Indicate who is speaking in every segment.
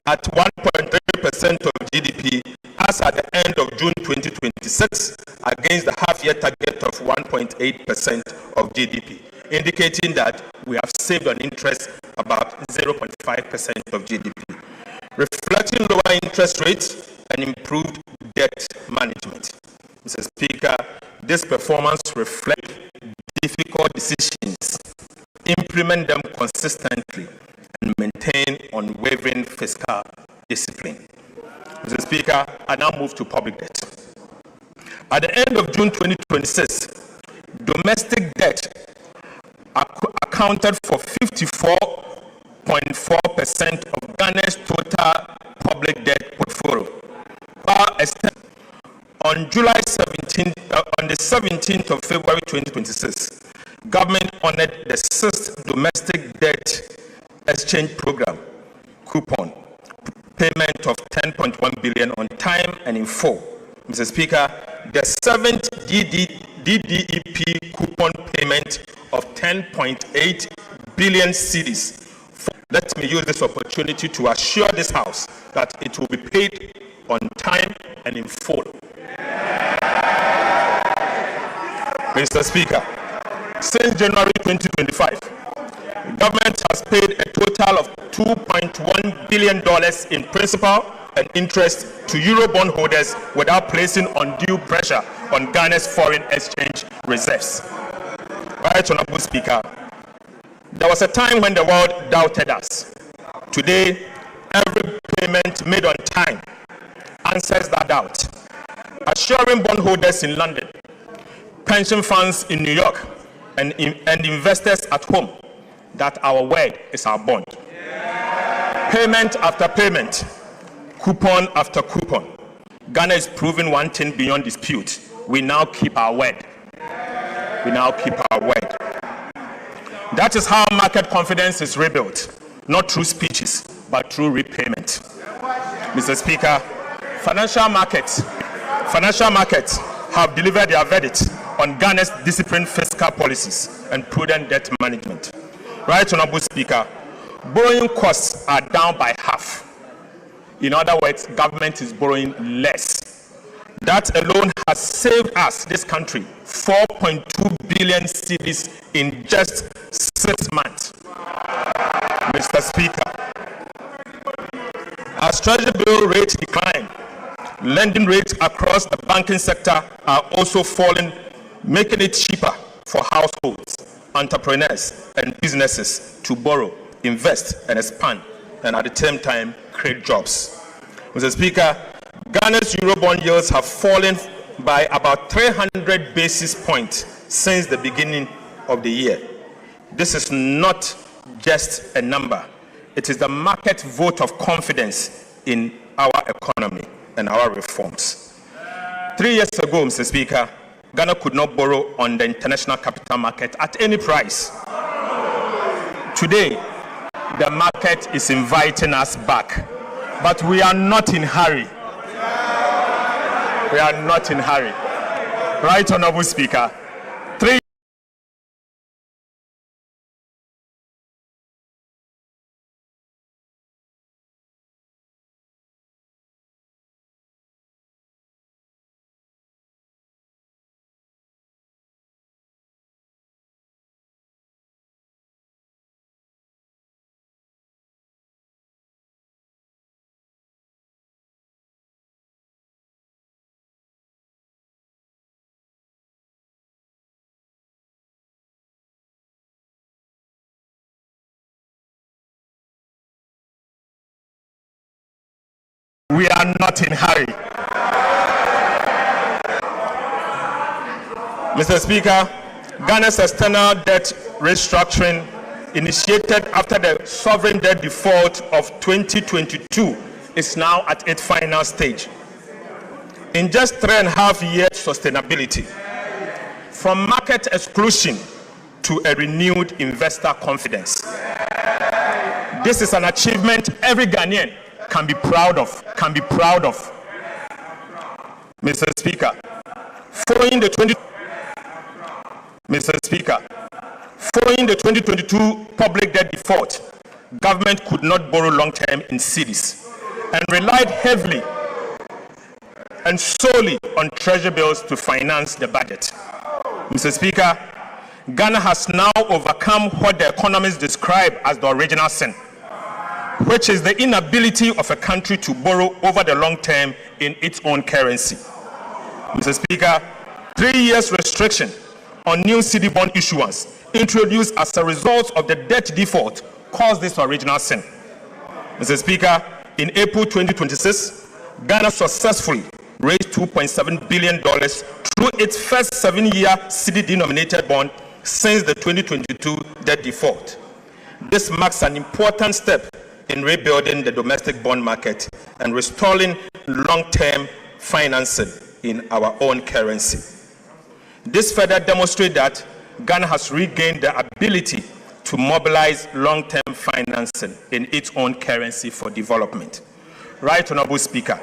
Speaker 1: at 1.3% of GDP as at the end of June 2026 against the half-year target of 1.8% of GDP, indicating that we have saved on interest about 0.5% of GDP, reflecting lower interest rates and improved debt management. Mr. Speaker, this performance reflects difficult decisions, implement them consistently, and maintain unwavering fiscal discipline. Mr. Speaker, I now move to public debt. At the end of June 2026, domestic debt accounted for 54.4% of Ghana's total public debt portfolio. On July 17th, on the 17th of February 2026, government honored the 6th domestic debt exchange program coupon payment of 10.1 billion on time and in full. Mr. Speaker, the 7th DDEP coupon payment of 10.8 billion cedis. Let me use this opportunity to assure this House that it will be paid on time and in full. Mr. Speaker, since January 2025, the government has paid a total of $2.1 billion in principal and interest to Eurobond holders without placing undue pressure on Ghana's foreign exchange reserves. Right, Honorable Speaker, there was a time when the world doubted us. Today, every payment made on time answers that doubt, assuring bondholders in London, pension funds in New York, and investors at home that our word is our bond. Payment after payment, coupon after coupon, Ghana is proving one thing beyond dispute. We now keep our word. We now keep our word. That is how market confidence is rebuilt, not through speeches, but through repayment. Mr. Speaker, financial markets have delivered their verdict on Ghana's disciplined fiscal policies and prudent debt management. Right, Honorable Speaker, borrowing costs are down by half. In other words, government is borrowing less. That alone has saved us, this country, 4.2 billion cedis in just 6 months. Mr. Speaker, as Treasury bill rates decline, lending rates across the banking sector are also falling, making it cheaper for households, entrepreneurs, and businesses to borrow, invest, and expand, and at the same time, create jobs. Mr. Speaker, Ghana's Eurobond yields have fallen by about 300 basis points since the beginning of the year. This is not just a number. It is the market vote of confidence in our economy and our reforms. 3 years ago, Mr. Speaker, Ghana could not borrow on the international capital market at any price. Today, the market is inviting us back, but we are not in hurry. We are not in hurry. Right, Honorable Speaker? We are not in hurry. Mr. Speaker, Ghana's external debt restructuring initiated after the sovereign debt default of 2022 is now at its final stage. In just 3.5 years, sustainability, from market exclusion to a renewed investor confidence. This is an achievement every Ghanaian can be proud of. Mr. Speaker, following the 2022 public debt default, government could not borrow long-term in cedis and relied heavily and solely on treasury bills to finance the budget. Mr. Speaker, Ghana has now overcome what the economists describe as the original sin, which is the inability of a country to borrow over the long term in its own currency. Mr. Speaker, 3 years restriction on new cedi bond issuance introduced as a result of the debt default caused this original sin. Mr. Speaker, in April 2026, Ghana successfully raised $2.7 billion through its first 7-year cedi-denominated bond since the 2022 debt default. This marks an important step in rebuilding the domestic bond market and restoring long-term financing in our own currency. This further demonstrates that Ghana has regained the ability to mobilize long-term financing in its own currency for development. Right Honorable Speaker,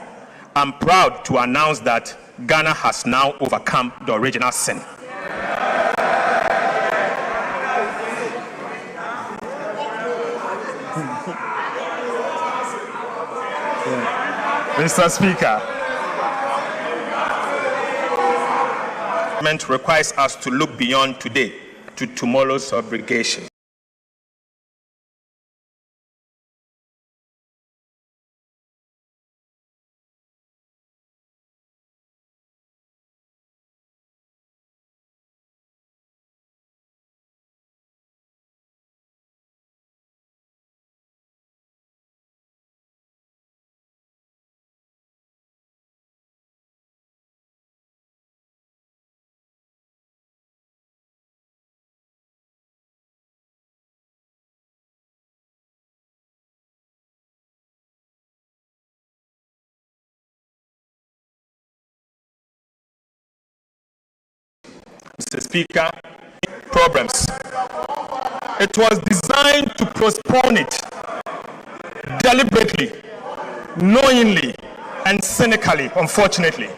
Speaker 1: I'm proud to announce that Ghana has now overcome the original sin. Mr. Speaker, government requires us to look beyond today to tomorrow's obligations. Mr. Speaker, problems. It was designed to postpone it deliberately, knowingly, and cynically, unfortunately.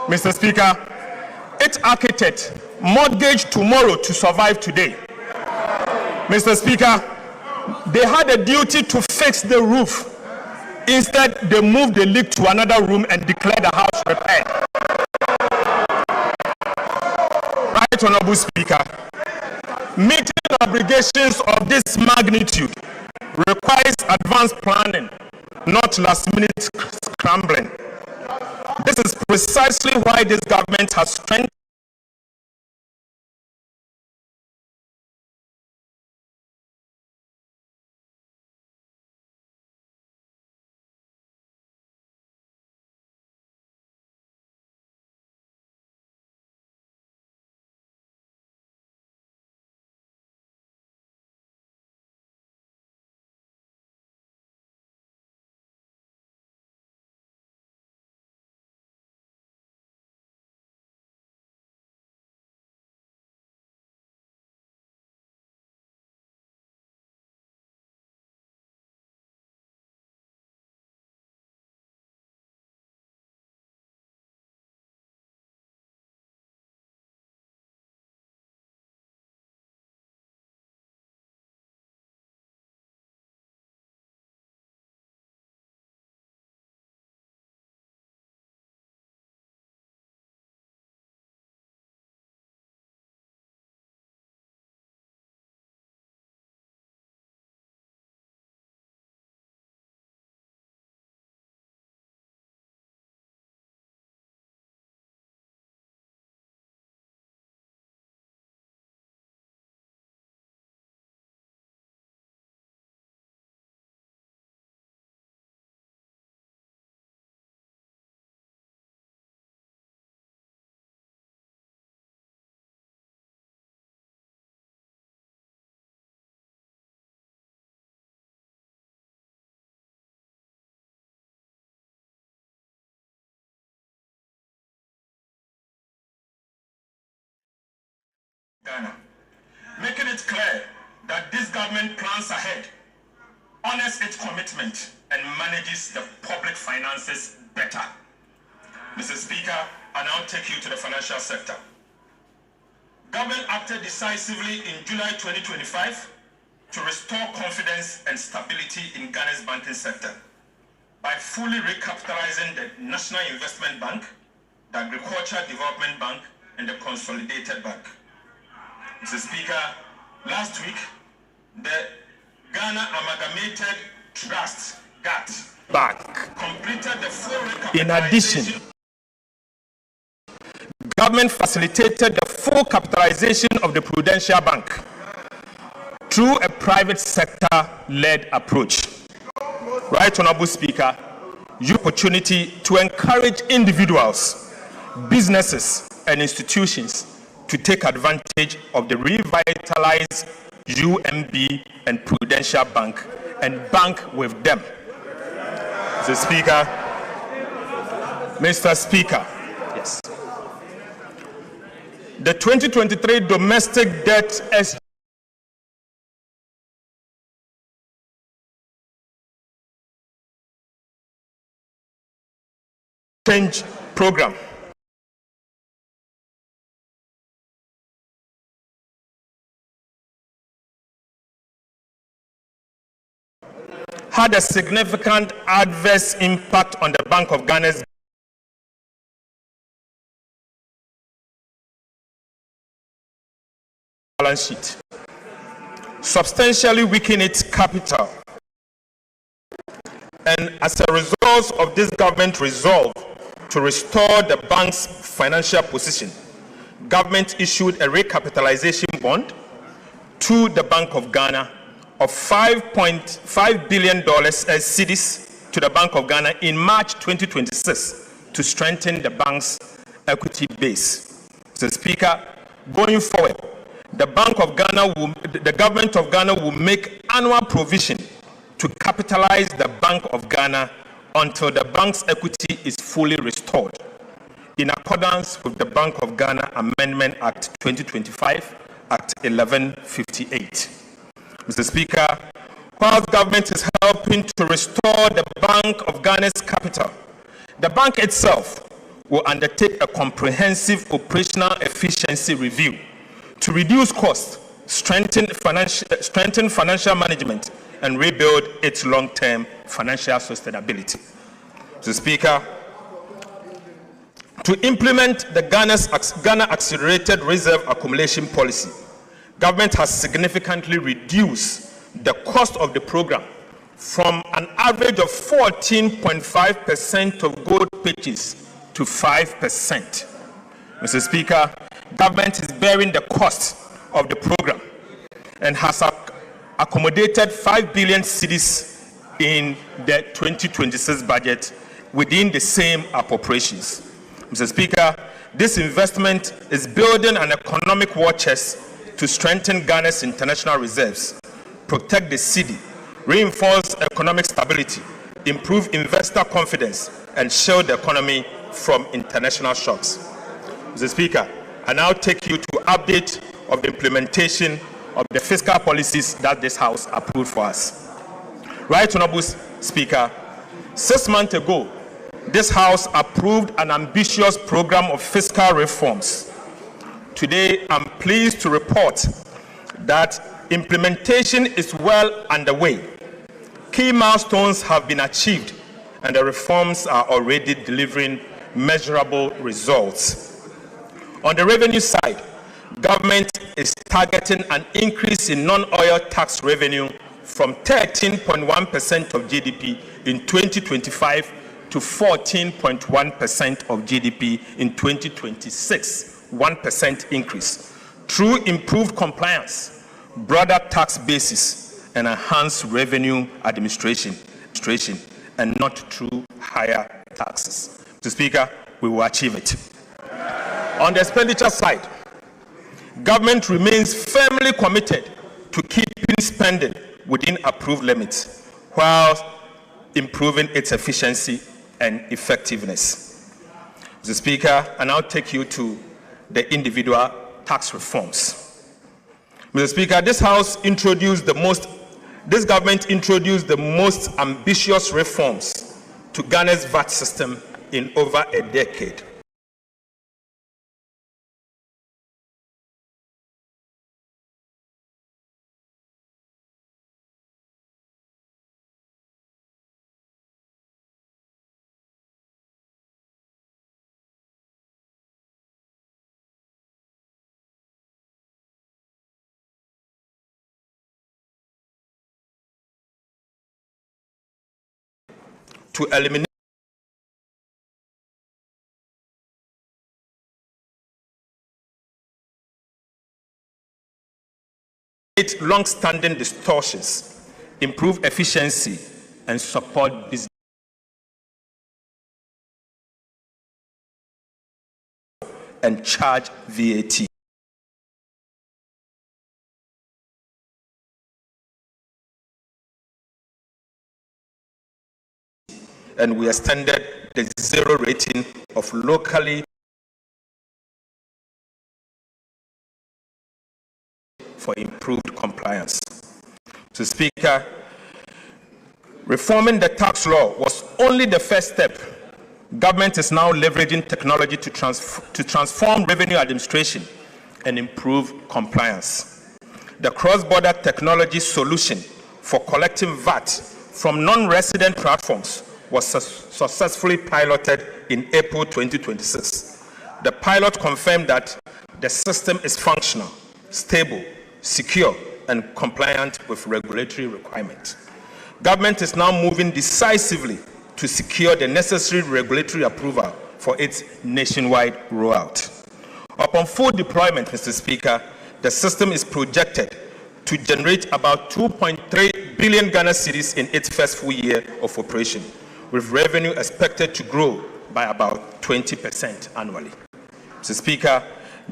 Speaker 1: Mr. Speaker, its architect mortgaged tomorrow to survive today. Mr. Speaker, they had a duty to fix the roof. Instead, they moved the leak to another room and declared the house repaired. Right Honorable Speaker, meeting obligations of this magnitude requires advanced planning, not last-minute scrambling. This is precisely why this government has strengthened Ghana, making it clear that this government plans ahead, honors its commitment, and manages the public finances better. Mr. Speaker, I now take you to the financial sector. Government acted decisively in July 2025 to restore confidence and stability in Ghana's banking sector by fully recapitalizing the National Investment Bank, the Agricultural Development Bank, and the Consolidated Bank. Mr. Speaker, last week, the Ghana Amalgamated Trust, GATT, Bank completed the full recapitalization. In addition, government facilitated the full capitalization of the Prudential Bank through a private sector-led approach. Right, Honorable Speaker, use opportunity to encourage individuals, businesses, and institutions to take advantage of the revitalized UMB and Prudential Bank and bank with them. Mr. Speaker, yes. The 2023 domestic debt exchange program had a significant adverse impact on the Bank of Ghana's balance sheet, substantially weakening its capital. And as a result of this government resolve to restore the bank's financial position, government issued a recapitalization bond to the Bank of Ghana of $5.5 billion as cedis to the Bank of Ghana in March 2026 to strengthen the bank's equity base. Mr. Speaker, going forward, the government of Ghana will make annual provision to capitalize the Bank of Ghana until the bank's equity is fully restored, in accordance with the Bank of Ghana Amendment Act 2025, Act 1158. Mr. Speaker, while the government is helping to restore the Bank of Ghana's capital, the bank itself will undertake a comprehensive operational efficiency review to reduce costs, strengthen financial management, and rebuild its long-term financial sustainability. Mr. Speaker, to implement the Ghana Accelerated Reserve Accumulation Policy, government has significantly reduced the cost of the program from an average of 14.5% of gold purchase to 5%. Mr. Speaker, government is bearing the cost of the program and has accommodated 5 billion cedis in the 2026 budget within the same appropriations. Mr. Speaker, this investment is building an economic war chest to strengthen Ghana's international reserves, protect the cedi, reinforce economic stability, improve investor confidence, and shield the economy from international shocks. Mr. Speaker, I now take you to update of the implementation of the fiscal policies that this House approved for us. Right, Honorable Speaker, 6 months ago, this House approved an ambitious program of fiscal reforms. Today, I'm pleased to report that implementation is well underway. Key milestones have been achieved, and the reforms are already delivering measurable results. On the revenue side, government is targeting an increase in non-oil tax revenue from 13.1% of GDP in 2025 to 14.1% of GDP in 2026, 1% increase, through improved compliance, broader tax basis, and enhanced revenue administration, and not through higher taxes. Mr. Speaker, we will achieve it. On the expenditure side, government remains firmly committed to keeping spending within approved limits while improving its efficiency and effectiveness. Mr. Speaker, I now take you to the individual tax reforms. Mr. Speaker, this government introduced the most ambitious reforms to Ghana's VAT system in over a decade. to eliminate long-standing distortions, improve efficiency, and support business and charge VAT. And we extended the zero rating of locally for improved compliance. So, Speaker, reforming the tax law was only the first step. Government is now leveraging technology to transform revenue administration and improve compliance. The cross-border technology solution for collecting VAT from non-resident platforms was successfully piloted in April 2026. The pilot confirmed that the system is functional, stable, secure, and compliant with regulatory requirements. Government is now moving decisively to secure the necessary regulatory approval for its nationwide rollout. Upon full deployment, Mr. Speaker, the system is projected to generate about 2.3 billion Ghana cedis in its first full year of operation, with revenue expected to grow by about 20% annually. Mr. Speaker,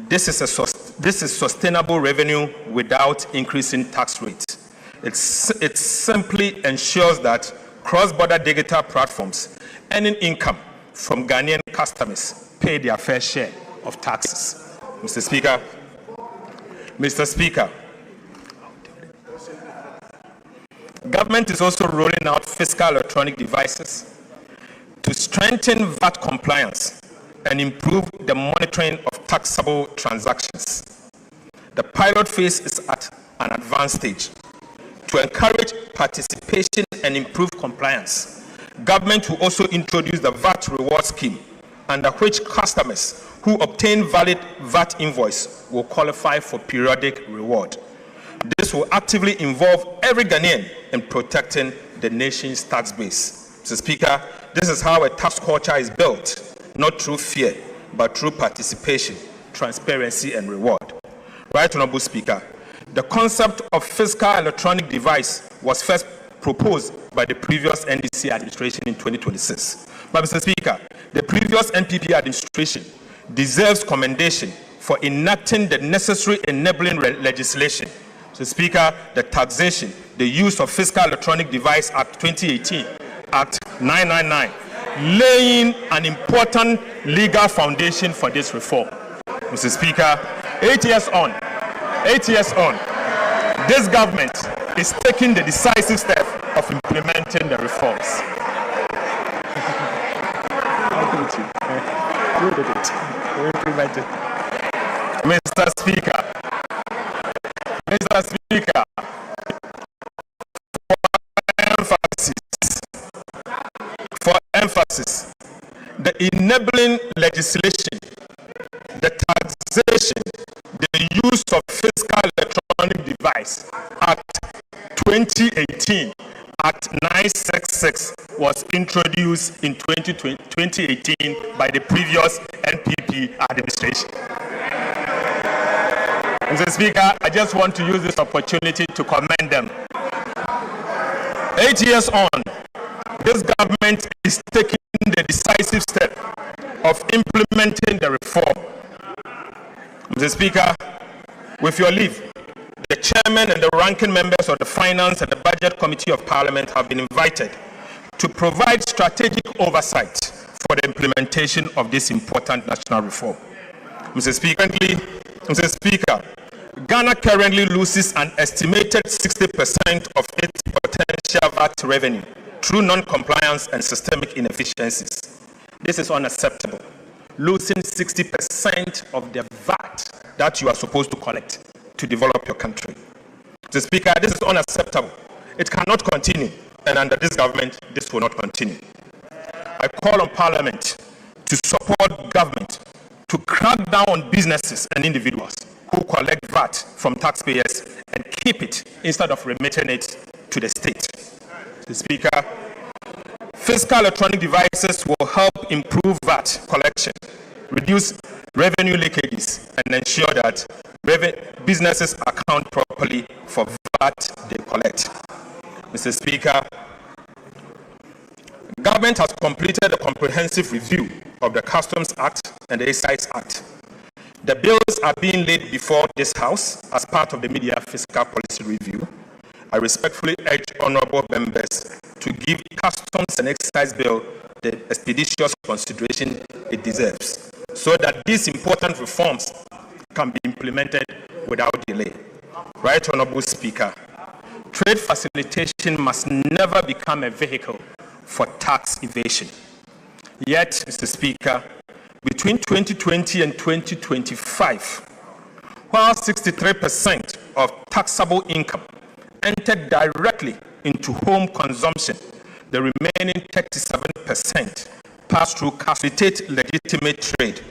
Speaker 1: this is sustainable revenue without increasing tax rates. It simply ensures that cross-border digital platforms earning income from Ghanaian customers pay their fair share of taxes. Mr. Speaker, government is also rolling out fiscal electronic devices to strengthen VAT compliance and improve the monitoring of taxable transactions. The pilot phase is at an advanced stage. To encourage participation and improve compliance, government will also introduce the VAT reward scheme, under which customers who obtain valid VAT invoice will qualify for periodic reward. This will actively involve every Ghanaian in protecting the nation's tax base. Mr. Speaker, this is how a tax culture is built, not through fear, but through participation, transparency, and reward. Right Honorable Speaker, the concept of fiscal electronic device was first proposed by the previous NDC administration in 2026. But Mr. Speaker, the previous NPP administration deserves commendation for enacting the necessary enabling legislation. Mr. Speaker, the taxation, the use of Fiscal Electronic Device Act 2018, Act 999, laying an important legal foundation for this reform. Mr. Speaker, 8 years on, this government is taking the decisive step of implementing the reforms. Mr. Speaker, for emphasis, the enabling legislation, the taxation, the use of Fiscal Electronic Device Act 2018, Act 966, was introduced in 2018 by the previous NPP administration. Mr. Speaker, I just want to use this opportunity to commend them. 8 years on, this government is taking the decisive step of implementing the reform. Mr. Speaker, with your leave, the chairman and the ranking members of the Finance and the Budget Committee of Parliament have been invited to provide strategic oversight for the implementation of this important national reform. Mr. Speaker, Ghana currently loses an estimated 60% of its potential VAT revenue through non-compliance and systemic inefficiencies. This is unacceptable. Losing 60% of the VAT that you are supposed to collect to develop your country. Mr. Speaker, this is unacceptable. It cannot continue, and under this government, this will not continue. I call on Parliament to support government to crack down on businesses and individuals who collect VAT from taxpayers and keep it instead of remitting it to the state. Mr. Speaker, Fiscal electronic devices will help improve VAT collection, reduce revenue leakages, and ensure that businesses account properly for VAT they collect. Mr. Speaker, government has completed a comprehensive review of the Customs Act and the Excise Act. The bills are being laid before this House as part of the Media Fiscal Policy Review. I respectfully urge honorable members to give Customs and Excise Bill the expeditious consideration it deserves, so that these important reforms can be implemented without delay. Right Honorable Speaker, trade facilitation must never become a vehicle for tax evasion. Yet, Mr. Speaker, between 2020 and 2025, while 63% of taxable income entered directly into home consumption, the remaining 37% passed through facilitate legitimate trade.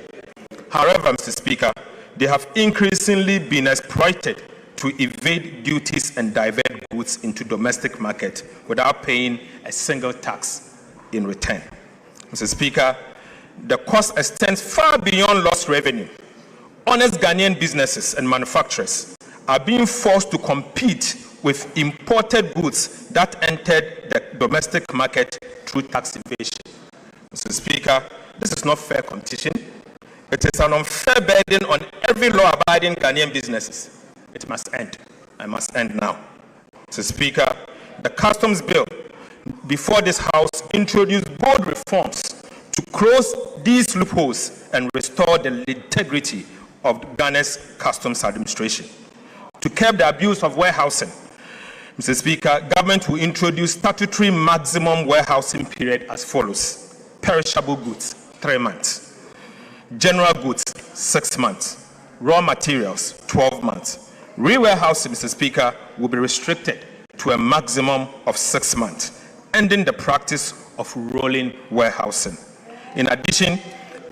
Speaker 1: However, Mr. Speaker, they have increasingly been exploited to evade duties and divert goods into domestic market without paying a single tax in return. Mr. Speaker, the cost extends far beyond lost revenue. Honest Ghanaian businesses and manufacturers are being forced to compete with imported goods that entered the domestic market through tax evasion. Mr. Speaker, this is not fair competition. It is an unfair burden on every law-abiding Ghanaian businesses. It must end. I must end now. Mr. Speaker, the Customs Bill before this House introduced bold reforms to close these loopholes and restore the integrity of Ghana's customs administration. To curb the abuse of warehousing, Mr. Speaker, government will introduce statutory maximum warehousing period as follows. Perishable goods, 3 months. General goods, 6 months. Raw materials, 12 months. Re-warehousing, Mr. Speaker, will be restricted to a maximum of 6 months, ending the practice of rolling warehousing. In addition,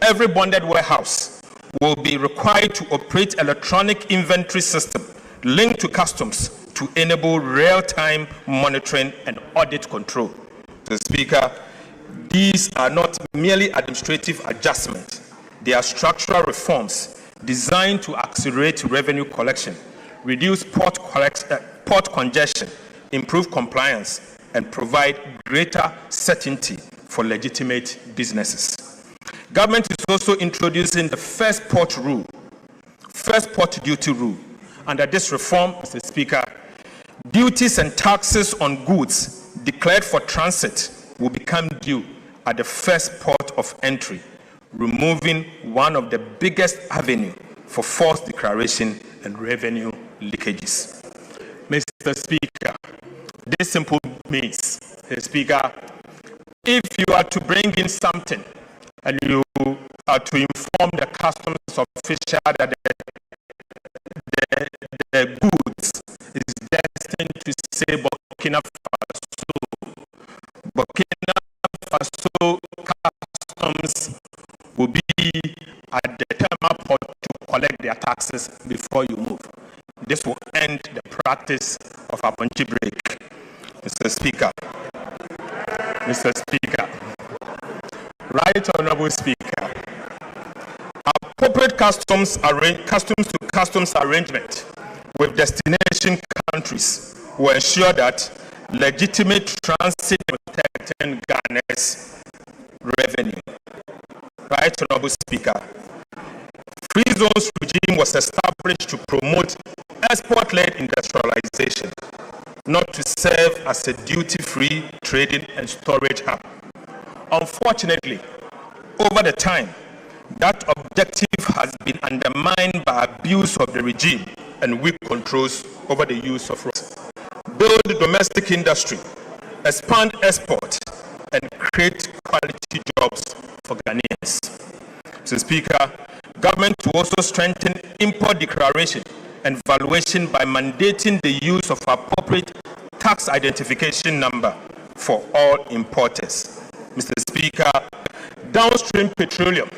Speaker 1: every bonded warehouse will be required to operate electronic inventory system linked to customs to enable real-time monitoring and audit control. Mr. Speaker, these are not merely administrative adjustments. They are structural reforms designed to accelerate revenue collection, reduce port congestion, improve compliance, and provide greater certainty for legitimate businesses. Government is also introducing the first port duty rule. Under this reform, Mr. Speaker, duties and taxes on goods declared for transit will become due at the first port of entry, removing one of the biggest avenues for false declaration and revenue leakages. Mr. Speaker, this simply means, Mr. Speaker, if you are to bring in something and you are to inform the customs official that the goods is destined to say Burkina Faso customs will be at the terminal port to collect their taxes before you move. This will end the practice of a punchy break. Mr. Speaker, Right Honorable Speaker, appropriate customs to customs arrangement with destination countries will ensure that legitimate transit protecting Ghana's revenue. Right Honorable Speaker, Free Zones regime was established to promote export-led industrialization, not to serve as a duty-free trading and storage hub. Unfortunately, over the time, that objective has been undermined by abuse of the regime and weak controls over the use of roads. Build the domestic industry, expand export, and create quality jobs for Ghanaians. Mr. Speaker, government will also strengthen import declaration and valuation by mandating the use of appropriate tax identification number for all importers. Mr. Speaker, downstream petroleum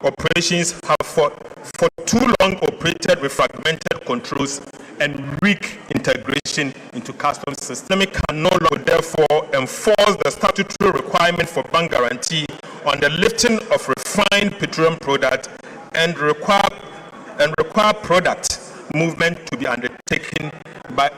Speaker 1: operations have for too long operated with fragmented controls and weak integration into customs system. We can no longer therefore enforce the statutory requirement for bank guarantee on the lifting of refined petroleum product and require product movement to be undertaken by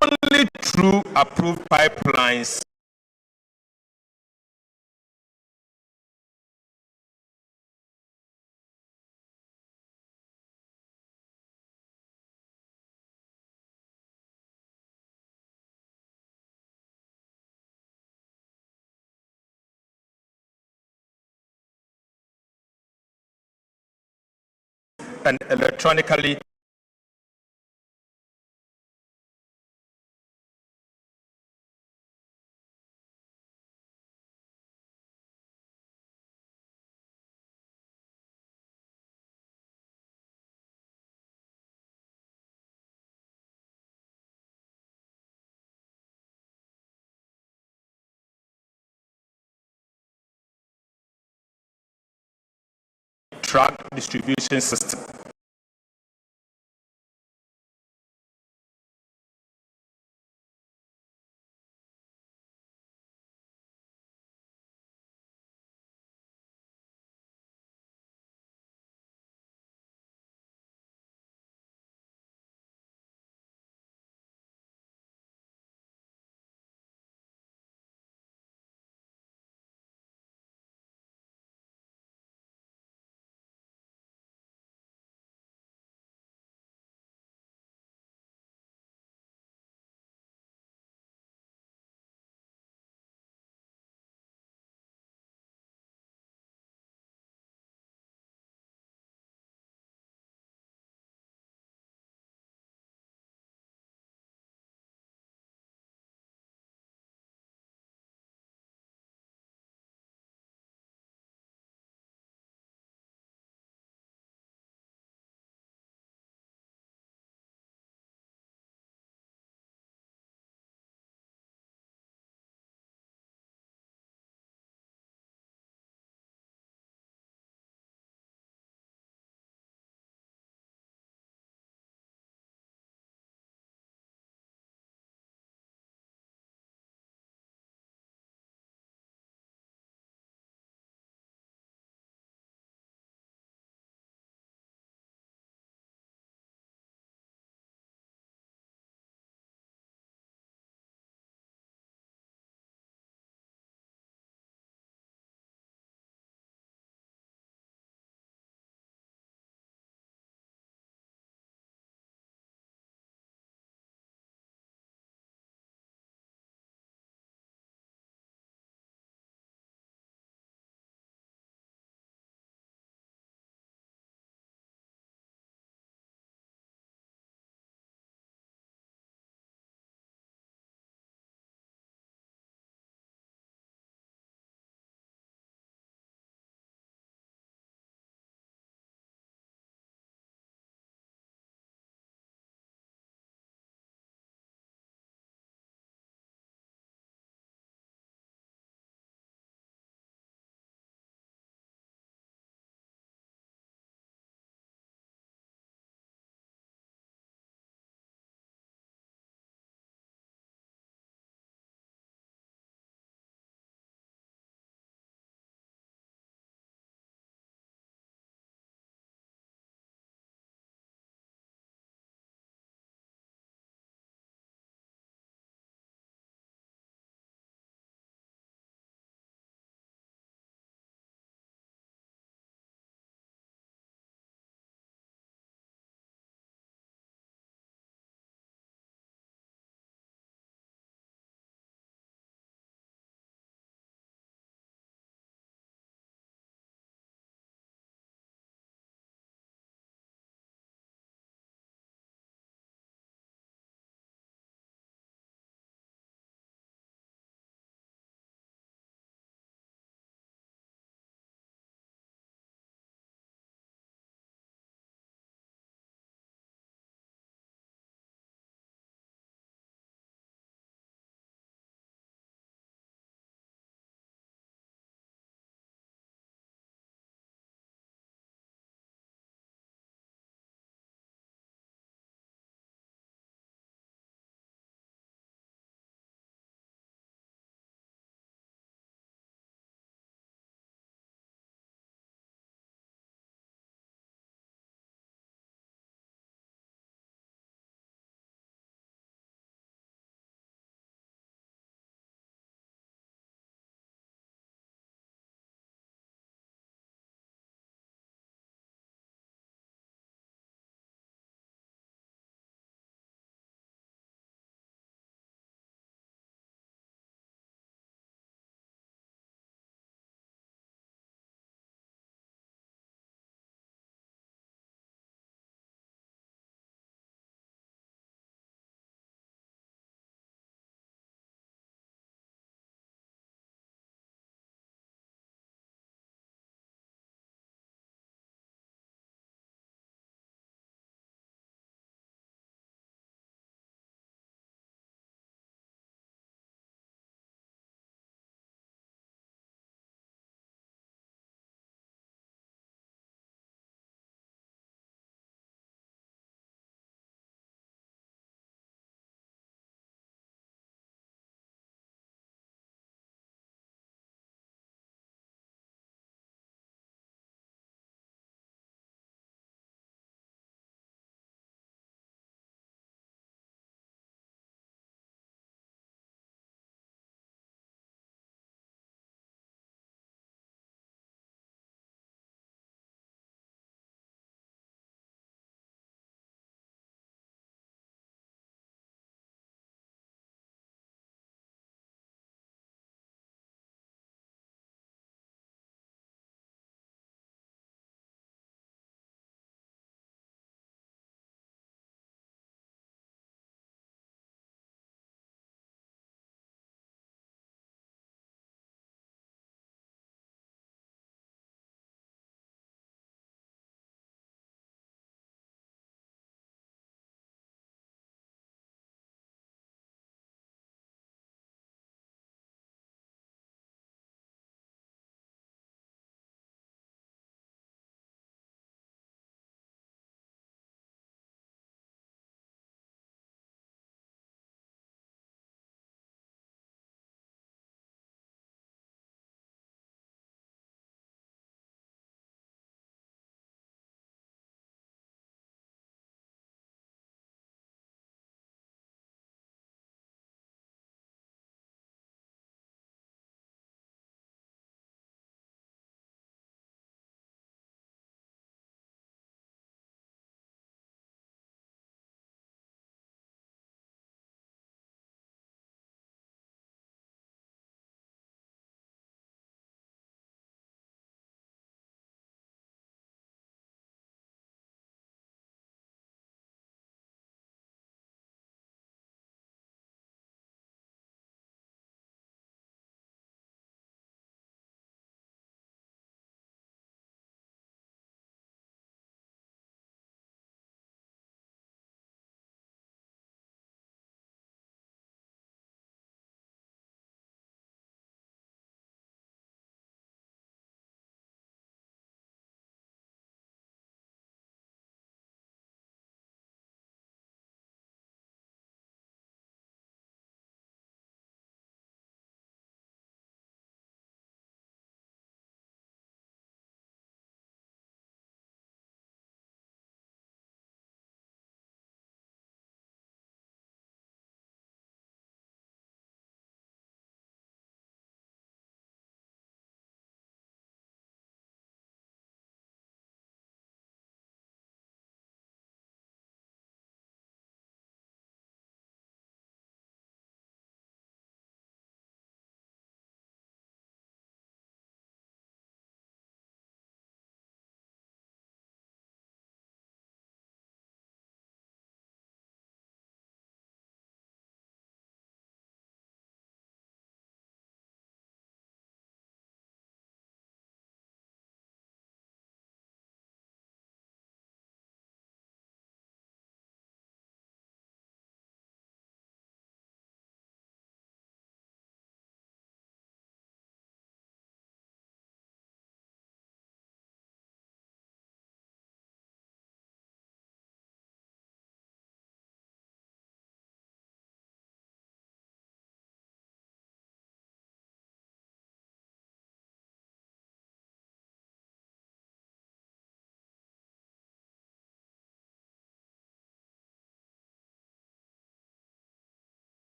Speaker 1: only through approved pipelines and electronically track distribution system.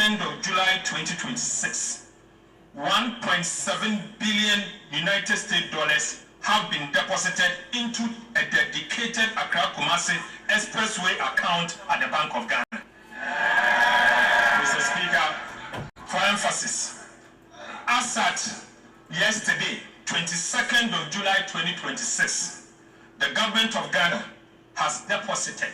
Speaker 1: 22nd of July 2026, 1.7 billion United States dollars have been deposited into a dedicated Accra-Kumasi Expressway account at the Bank of Ghana. Mr. Speaker, for emphasis, as at yesterday, 22nd of July 2026, the government of Ghana has deposited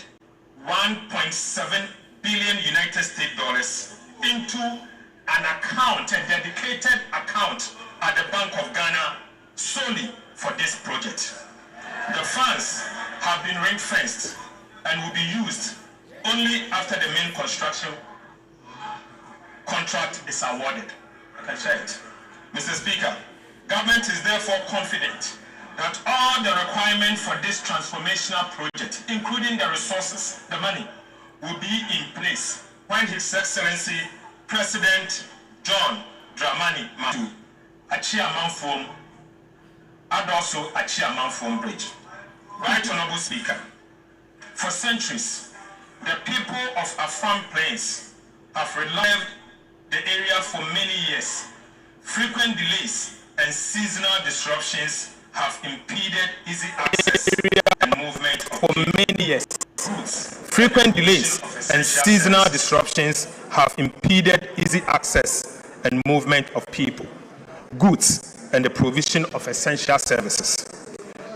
Speaker 1: 1.7 billion United States dollars into an account, a dedicated account at the Bank of Ghana solely for this project. The funds have been ring-fenced and will be used only after the main construction contract is awarded. I can share it. Mr. Speaker, government is therefore confident that all the requirements for this transformational project, including the resources, the money, will be in place when His Excellency President John Dramani Mahama Achiamanfom and also Achiamanfom Bridge. Right, Honorable Speaker, for centuries, the people of Afam Plains have relied the area for many years. Frequent delays and seasonal disruptions have impeded easy access and movement of for many years. Frequent delays and seasonal disruptions have impeded easy access and movement of people, goods, and the provision of essential services.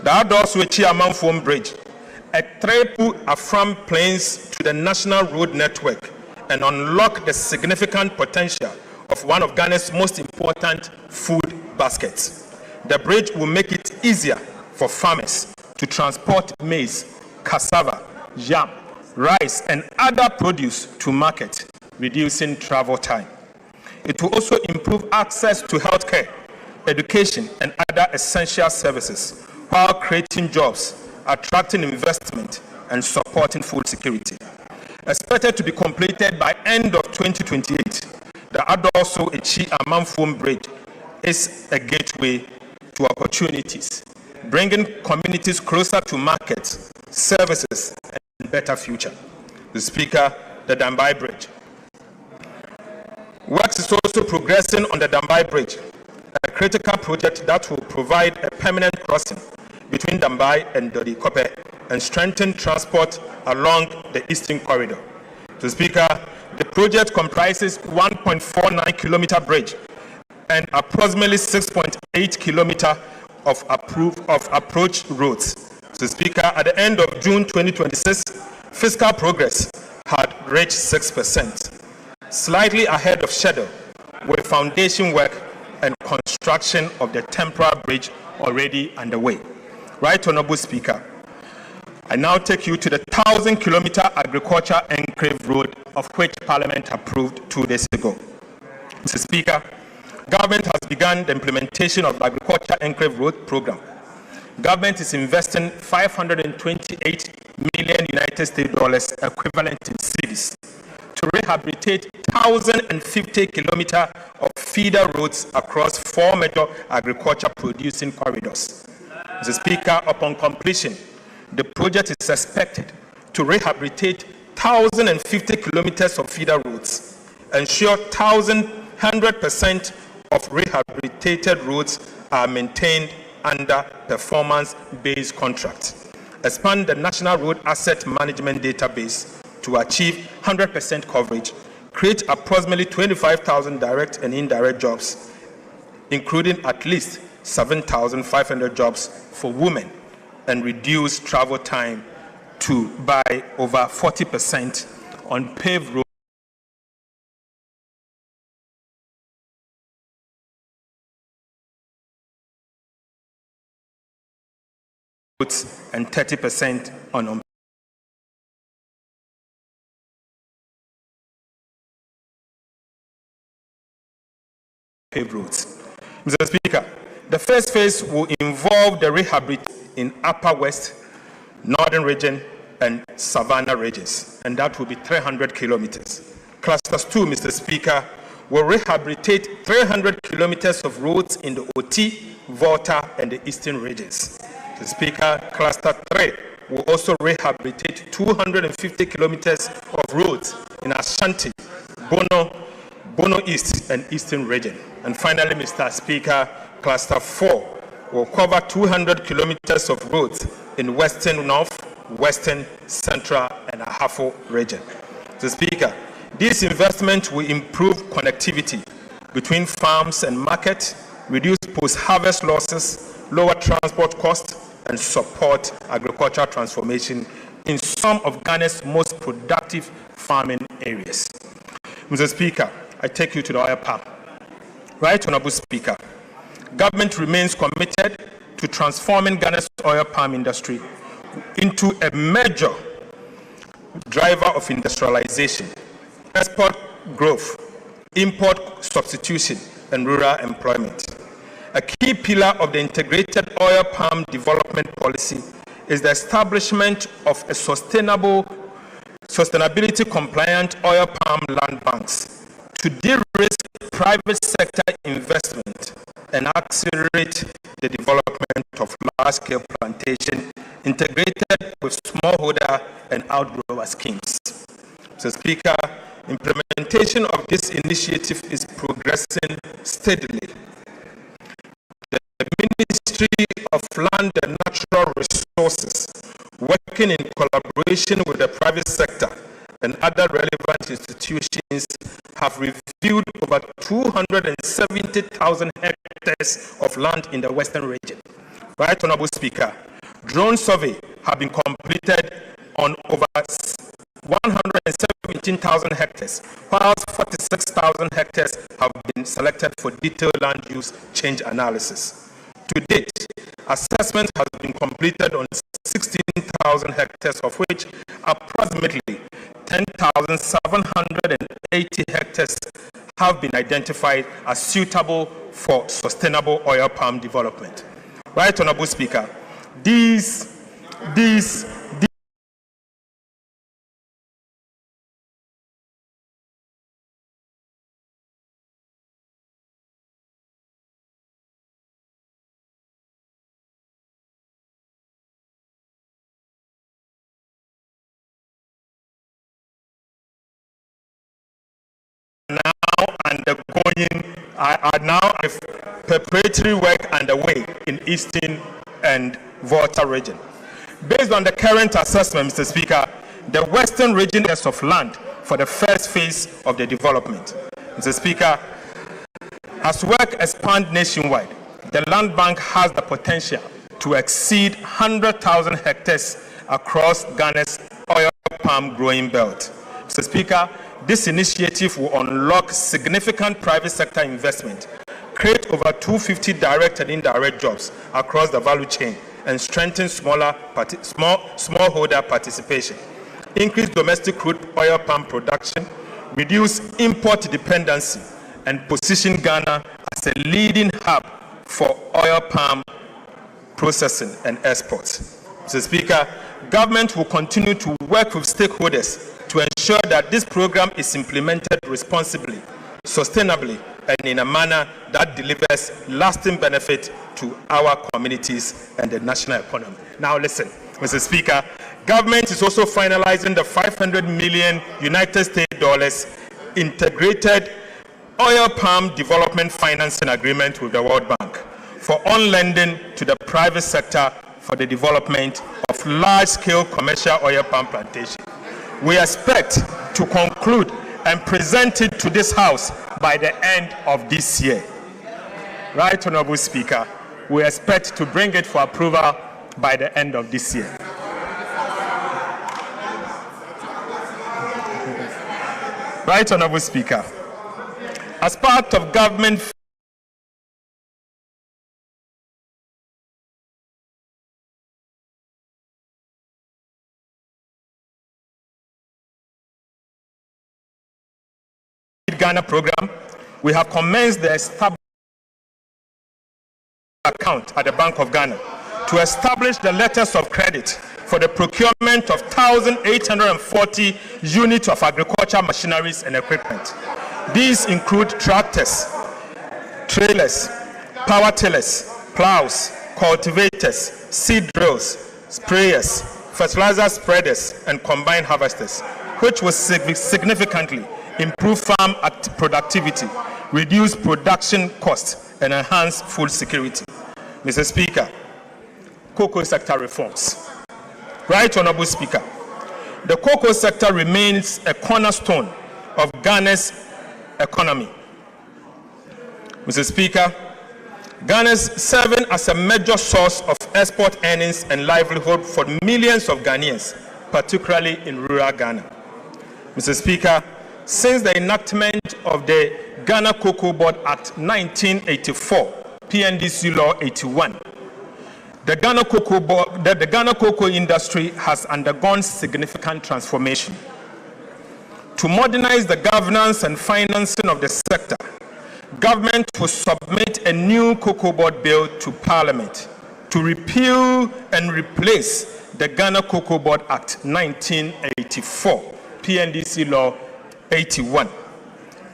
Speaker 1: The Adoswechi Amanfom Bridge, a triple Afram Plains to the national road network, and unlock the significant potential of one of Ghana's most important food baskets. The bridge will make it easier for farmers to transport maize, cassava, yam, rice, and other produce to market, reducing travel time. It will also improve access to healthcare, education, and other essential services, while creating jobs, attracting investment, and supporting food security. Expected to be completed by end of 2028, the Adoswechi Amanfom Bridge is a gateway to opportunities, bringing communities closer to markets, services, and better future. The Speaker, the Dambai Bridge. Works is also progressing on the Dambai Bridge, a critical project that will provide a permanent crossing between Dambai and Dodikope and strengthen transport along the Eastern Corridor. The Speaker, the project comprises 1.49 kilometer bridge and approximately 6.8 kilometer of approach roads. The Speaker, at the end of June 2026, fiscal progress had reached 6%, slightly ahead of schedule, with foundation work and construction of the temporary bridge already underway. Right, Honorable Speaker, I now take you to the 1,000-kilometer agriculture enclave road, of which Parliament approved 2 days ago. Mr. Speaker, government has begun the implementation of the agriculture enclave road program. Government is investing 528 million United States dollars equivalent in cedis to rehabilitate 1,050 kilometers of feeder roads across 4 major agriculture producing corridors. Mr. Speaker, upon completion, the project is expected to rehabilitate 1,050 kilometers of feeder roads, ensure 100% of rehabilitated roads are maintained under performance-based contracts, expand the National Road Asset Management Database to achieve 100% coverage, create approximately 25,000 direct and indirect jobs, including at least 7,500 jobs for women, and reduce travel time by over 40% on paved roads and 30% on paved roads. Mr. Speaker, the first phase will involve the rehabilitation in Upper West, Northern Region, and Savannah regions, and that will be 300 kilometers. Clusters 2, Mr. Speaker, will rehabilitate 300 kilometers of roads in the OT, Volta, and the Eastern regions. Mr. Speaker, Cluster 3 will also rehabilitate 250 kilometers of roads in Ashanti, Bono, Bono East and Eastern Region. And finally, Mr. Speaker, Cluster 4 will cover 200 kilometers of roads in Western North, Western, Central, and Ahafo region. Mr. Speaker, these investments will improve connectivity between farms and market, reduce post-harvest losses, lower transport costs, and support agricultural transformation in some of Ghana's most productive farming areas. Mr. Speaker, I take you to the oil palm. Right Honorable Speaker, government remains committed to transforming Ghana's oil palm industry into a major driver of industrialization, export growth, import substitution, and rural employment. A key pillar of the integrated oil palm development policy is the establishment of a sustainability-compliant oil palm land banks to de-risk private sector investment and accelerate the development of large-scale plantation integrated with smallholder and outgrower schemes. Mr. Speaker, implementation of this initiative is progressing steadily. The Ministry of Land and Natural Resources, working in collaboration with the private sector and other relevant institutions, have reviewed over 270,000 hectares of land in the Western region. Right Honorable Speaker, drone survey have been completed on over 117,000 hectares, while 46,000 hectares have been selected for detailed land use change analysis. To date, assessment has been completed on 16,000 hectares, of which approximately 10,780 hectares have been identified as suitable for sustainable oil palm development. Right Honorable Speaker, these are now preparatory work underway in Eastern and Volta region. Based on the current assessment, Mr. Speaker, the Western region is of land for the first phase of the development. Mr. Speaker, as work expands nationwide, the land bank has the potential to exceed 100,000 hectares across Ghana's oil palm growing belt. Mr. Speaker, this initiative will unlock significant private sector investment, create over 250 direct and indirect jobs across the value chain, and strengthen smallholder participation, increase domestic crude oil palm production, reduce import dependency, and position Ghana as a leading hub for oil palm processing and exports. Mr. Speaker, government will continue to work with stakeholders to ensure that this program is implemented responsibly, sustainably, and in a manner that delivers lasting benefit to our communities and the national economy. Now listen, Mr. Speaker, government is also finalizing the $500 million United States dollars integrated oil palm development financing agreement with the World Bank for on-lending to the private sector for the development of large-scale commercial oil palm plantation. We expect to conclude and present it to this House by the end of this year. Right Honorable Speaker, we expect to bring it for approval by the end of this year. Right Honorable Speaker, as part of government Ghana program, we have commenced the establishment account at the Bank of Ghana to establish the letters of credit for the procurement of 1,840 units of agricultural machineries and equipment. These include tractors, trailers, power tillers, plows, cultivators, seed drills, sprayers, fertilizer spreaders, and combine harvesters, which will significantly improve farm productivity, reduce production costs, and enhance food security. Mr. Speaker, cocoa sector reforms. Right Honorable Speaker, the cocoa sector remains a cornerstone of Ghana's economy. Mr. Speaker, Ghana is serving as a major source of export earnings and livelihood for millions of Ghanaians, particularly in rural Ghana. Mr. Speaker, since the enactment of the Ghana Cocoa Board Act 1984, PNDC Law 81, the Ghana cocoa industry has undergone significant transformation. To modernize the governance and financing of the sector, government will submit a new Cocoa Board bill to Parliament to repeal and replace the Ghana Cocoa Board Act 1984, PNDC Law 81.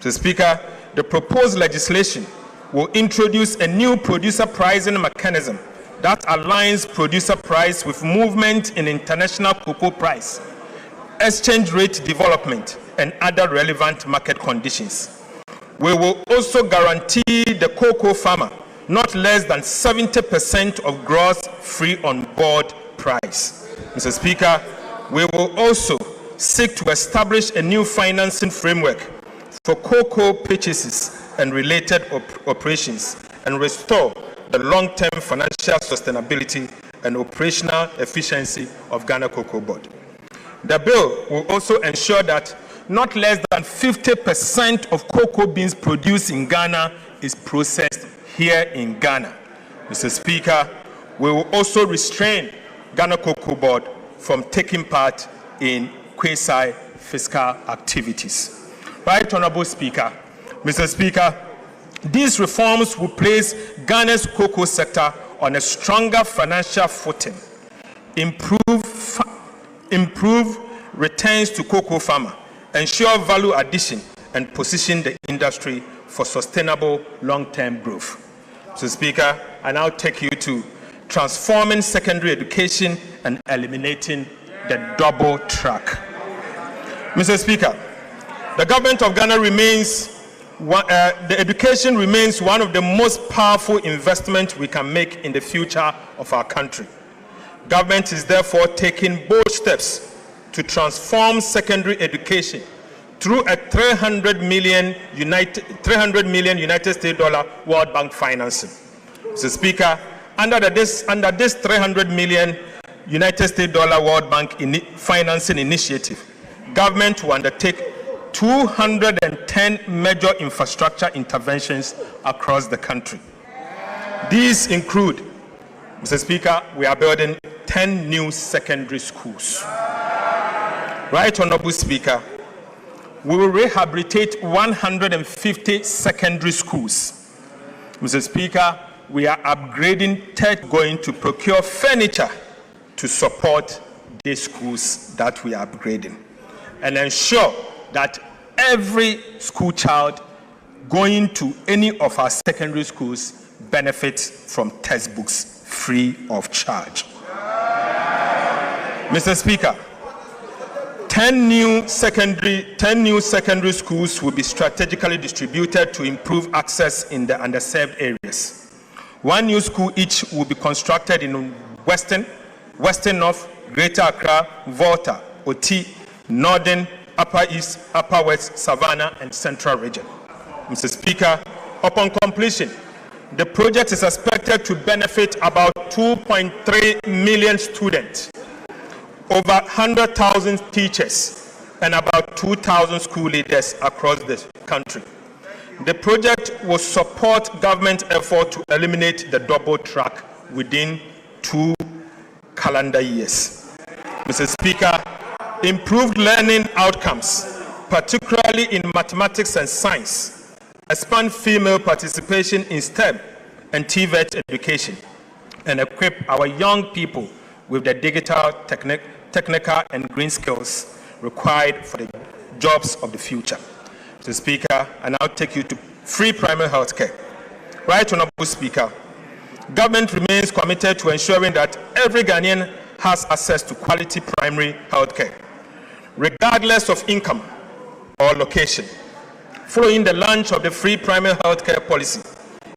Speaker 1: Mr. Speaker, the proposed legislation will introduce a new producer pricing mechanism that aligns producer price with movement in international cocoa price, exchange rate development, and other relevant market conditions. We will also guarantee the cocoa farmer not less than 70% of gross free on board price. Mr. Speaker, we will also seek to establish a new financing framework for cocoa purchases and related operations and restore the long-term financial sustainability and operational efficiency of Ghana Cocoa Board. The bill will also ensure that not less than 50% of cocoa beans produced in Ghana is processed here in Ghana. Mr. Speaker, we will also restrain Ghana Cocoa Board from taking part in quasi-fiscal activities. Right Honorable Speaker, Mr. Speaker, these reforms will place Ghana's cocoa sector on a stronger financial footing, improve returns to cocoa farmer, ensure value addition, and position the industry for sustainable long-term growth. Mr. Speaker, I now take you to transforming secondary education and eliminating the double track. Mr. Speaker, the government of Ghana the education remains one of the most powerful investments we can make in the future of our country. Government is therefore taking bold steps to transform secondary education through a $300 million United States dollar World Bank financing. Mr. Speaker, under this $300 million United States dollar World Bank financing initiative, government will undertake 210 major infrastructure interventions across the country. These include, Mr. Speaker, we are building 10 new secondary schools. Right Honorable Speaker, we will rehabilitate 150 secondary schools. Mr. Speaker, we are upgrading going to procure furniture to support these schools that we are upgrading and ensure that every school child going to any of our secondary schools benefits from textbooks free of charge. Mr. Speaker, 10 new secondary schools will be strategically distributed to improve access in the underserved areas. One new school each will be constructed in Western North, Greater Accra, Volta, Oti, Northern, Upper East, Upper West, Savannah, and Central Region. Mr. Speaker, upon completion, the project is expected to benefit about 2.3 million students, over 100,000 teachers, and about 2,000 school leaders across the country. The project will support government effort to eliminate the double track within 2 calendar years. Mr. Speaker, improved learning outcomes, particularly in mathematics and science, expand female participation in STEM and TVET education, and equip our young people with the digital, technical, and green skills required for the jobs of the future. Mr. Speaker, I now take you to free primary health care. Right Honorable Speaker, government remains committed to ensuring that every Ghanaian has access to quality primary health care, regardless of income, or location. Following the launch of the free primary healthcare policy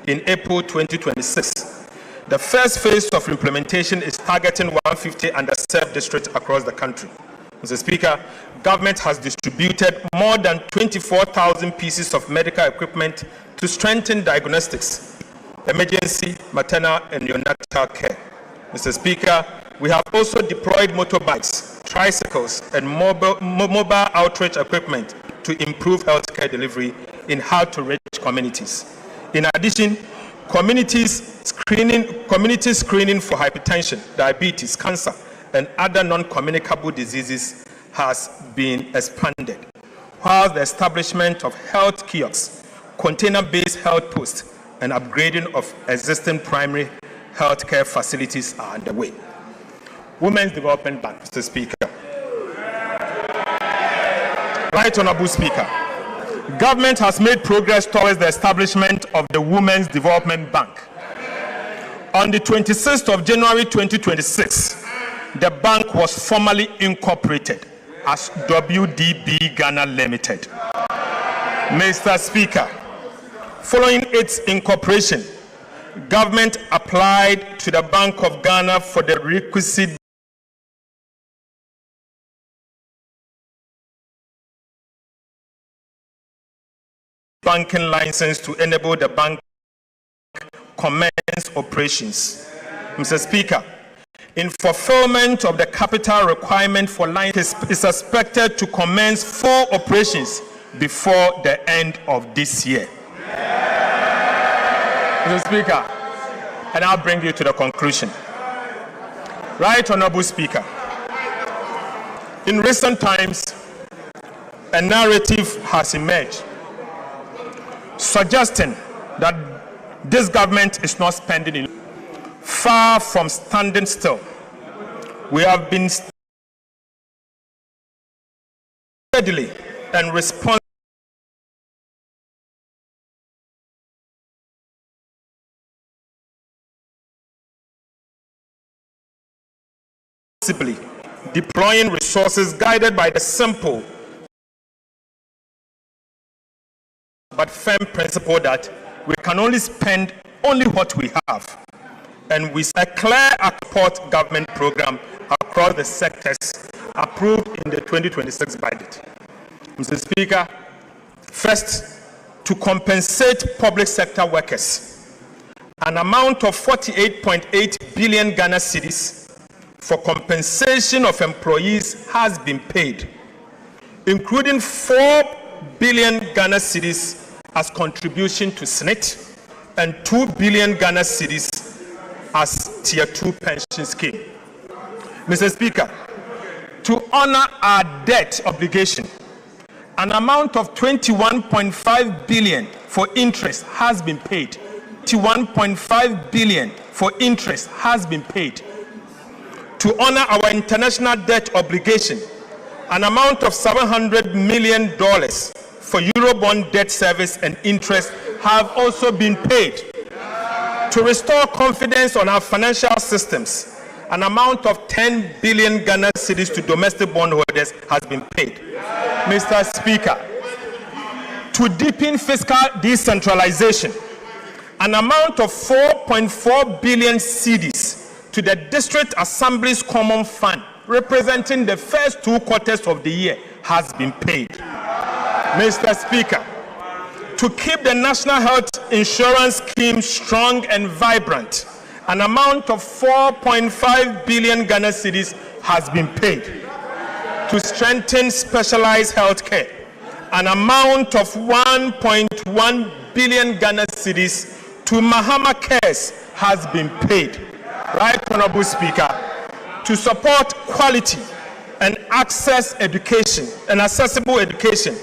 Speaker 1: in April 2026, the first phase of implementation is targeting 150 underserved districts across the country. Mr. Speaker, government has distributed more than 24,000 pieces of medical equipment to strengthen diagnostics, emergency, maternal, and neonatal care. Mr. Speaker, we have also deployed motorbikes, tricycles, and mobile outreach equipment to improve healthcare delivery in hard-to-reach communities. In addition, community screening for hypertension, diabetes, cancer, and other non-communicable diseases has been expanded, while the establishment of health kiosks, container-based health posts, and upgrading of existing primary healthcare facilities are underway. Women's Development Bank, Mr. Speaker. Right Honorable Speaker, government has made progress towards the establishment of the Women's Development Bank. On the 26th of January 2026, the bank was formally incorporated as WDB Ghana Limited. Mr. Speaker, following its incorporation, government applied to the Bank of Ghana for the requisite banking license to enable the bank commence operations. Mr. Speaker, in fulfillment of the capital requirement for license, is expected to commence full operations before the end of this year. Mr. Speaker, and I'll bring you to the conclusion. Right Honorable Speaker, in recent times, a narrative has emerged suggesting that this government is not spending enough. Far from standing still, we have been steadily and responsibly deploying resources guided by the simple but firm principle that we can only spend only what we have, and with a clear support government program across the sectors approved in the 2026 budget. Mr. Speaker, first, to compensate public sector workers, an amount of 48.8 billion Ghana cedis for compensation of employees has been paid, including 4 billion Ghana cedis as contribution to SNIT and 2 billion Ghana cedis as Tier 2 pension scheme. Mr. Speaker, to honor our debt obligation, an amount of 21.5 billion for interest has been paid. 21.5 billion for interest has been paid. To honor our international debt obligation, an amount of $700 million for Eurobond debt service and interest have also been paid. To restore confidence on our financial systems, an amount of 10 billion Ghana cedis to domestic bondholders has been paid. Mr. Speaker, to deepen fiscal decentralization, an amount of 4.4 billion cedis to the District Assembly's Common Fund, representing the first 2 quarters of the year, has been paid. Mr. Speaker, to keep the National Health Insurance Scheme strong and vibrant, an amount of 4.5 billion Ghana cedis has been paid. To strengthen specialized health care, an amount of 1.1 billion Ghana cedis to Mahama Cares has been paid. Right Honorable Speaker, to support quality and access education and accessible education,